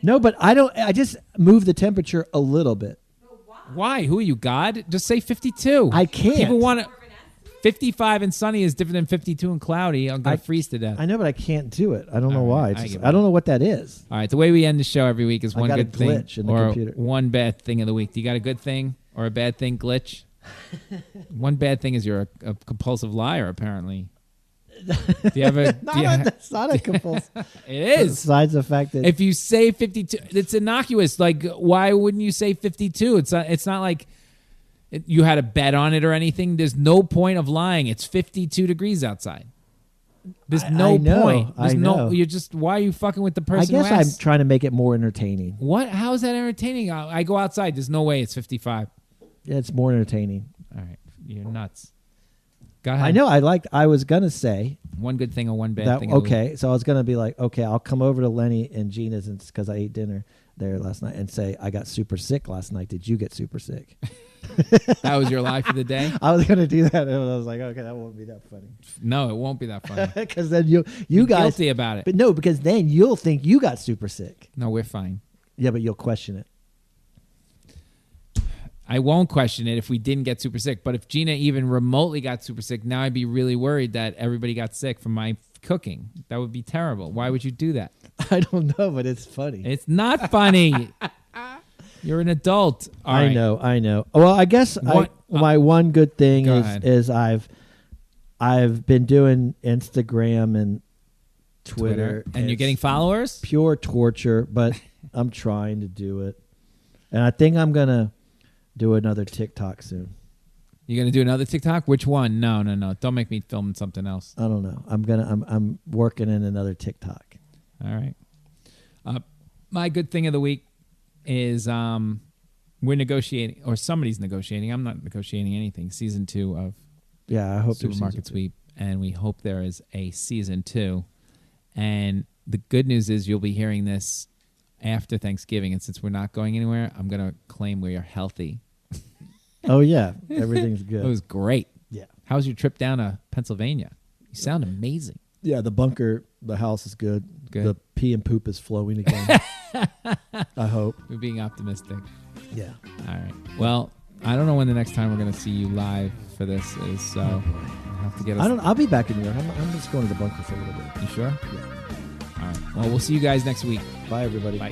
F: No, but I don't. I just move the temperature a little bit.
G: Why? Who are you, God? Just say 52.
F: I can't.
G: People want to. 55 and sunny is different than 52 and cloudy. I'm going to freeze to death.
F: I know, but I can't do it. I don't know
G: All
F: why.
G: right,
F: It's
G: I
F: just-
G: give
F: I don't know what that is.
G: All right, the way we end the show every week is
F: I
G: one
F: got a
G: good thing
F: glitch in the
G: or
F: computer.
G: one bad thing of the week. Do you got a good thing or a bad thing glitch? One bad thing is you're a compulsive liar, apparently. Do you have a?
F: That's not a compulsive.
G: It is.
F: Besides the fact that
G: If you say 52, it's innocuous. Like, why wouldn't you say 52? It's not like you had a bet on it or anything. There's no point of lying. It's 52 degrees outside. There's no
F: I know,
G: point. There's
F: I know.
G: You're just, why are you fucking with the
F: I
G: person
F: guess
G: who
F: I'm
G: asked?
F: trying to make it more entertaining.
G: What? How is that entertaining? I go outside. There's no way it's 55.
F: Yeah, it's more entertaining.
G: All right. You're nuts. Go ahead.
F: I know. I was gonna say
G: one good thing or one bad
F: that.
G: thing. of the
F: Okay, so I was gonna be like, okay, I'll come over to Lenny and Gina's because I ate dinner there last night and say I got super sick last night. Did you get super sick?
G: That was your lie for the day?
F: I was gonna do that, and I was like, okay, that won't be that funny.
G: No, it won't be that funny.
F: Because then you guys
G: guilty about it.
F: But no, because then you'll think you got super sick.
G: No, we're fine.
F: Yeah, but you'll question it.
G: I won't question it if we didn't get super sick. But if Gina even remotely got super sick, now I'd be really worried that everybody got sick from my cooking. That would be terrible. Why would you do that?
F: I don't know, but it's funny.
G: It's not funny. You're an adult. All right.
F: I know. Well, I guess my one good thing is I've been doing Instagram and Twitter.
G: And you're getting followers?
F: Pure torture, but I'm trying to do it. And I think I'm going to do another TikTok soon.
G: You're gonna do another TikTok? Which one? No. Don't make me film something else.
F: I don't know. I'm working in another TikTok.
G: All right. My good thing of the week is we're negotiating, or somebody's negotiating. I'm not negotiating anything. Season 2 of
F: I hope
G: Supermarket Sweep, and we hope there is a season 2. And the good news is you'll be hearing this after Thanksgiving, and since we're not going anywhere, I'm gonna claim we are healthy.
F: Oh yeah, everything's good.
G: It was great.
F: Yeah.
G: How was your trip down to Pennsylvania? You sound amazing.
F: Yeah, the house is good.
G: Good.
F: The pee and poop is flowing again. I hope.
G: We're being optimistic.
F: Yeah.
G: All right. Well, I don't know when the next time we're going to see you live for this is, so I'll have to get us.
F: I'll be back in New York. I'm just going to the bunker for a little bit.
G: You sure?
F: Yeah.
G: All right. Well, we'll see you guys next week.
F: Bye, everybody.
G: Bye.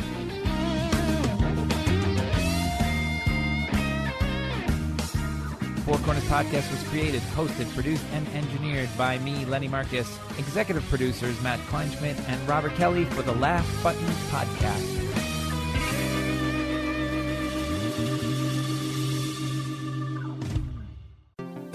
G: Four Corners Podcast was created, hosted, produced, and engineered by me, Lenny Marcus. Executive producers Matt Kleinschmidt and Robert Kelly for the Laugh Button Podcast.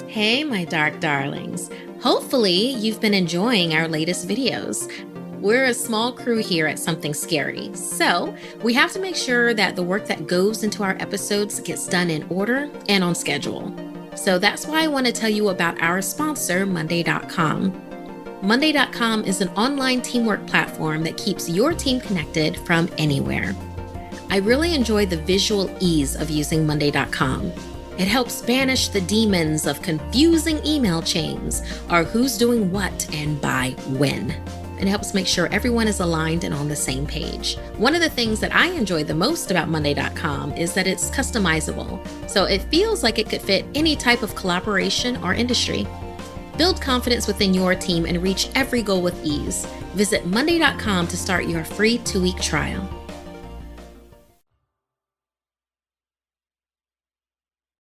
L: Hey, my dark darlings. Hopefully, you've been enjoying our latest videos. We're a small crew here at Something Scary, so we have to make sure that the work that goes into our episodes gets done in order and on schedule. So that's why I want to tell you about our sponsor, Monday.com. Monday.com is an online teamwork platform that keeps your team connected from anywhere. I really enjoy the visual ease of using Monday.com. It helps banish the demons of confusing email chains or who's doing what and by when. It helps make sure everyone is aligned and on the same page. One of the things that I enjoy the most about Monday.com is that it's customizable, so it feels like it could fit any type of collaboration or industry. Build confidence within your team and reach every goal with ease. Visit Monday.com to start your free 2-week trial.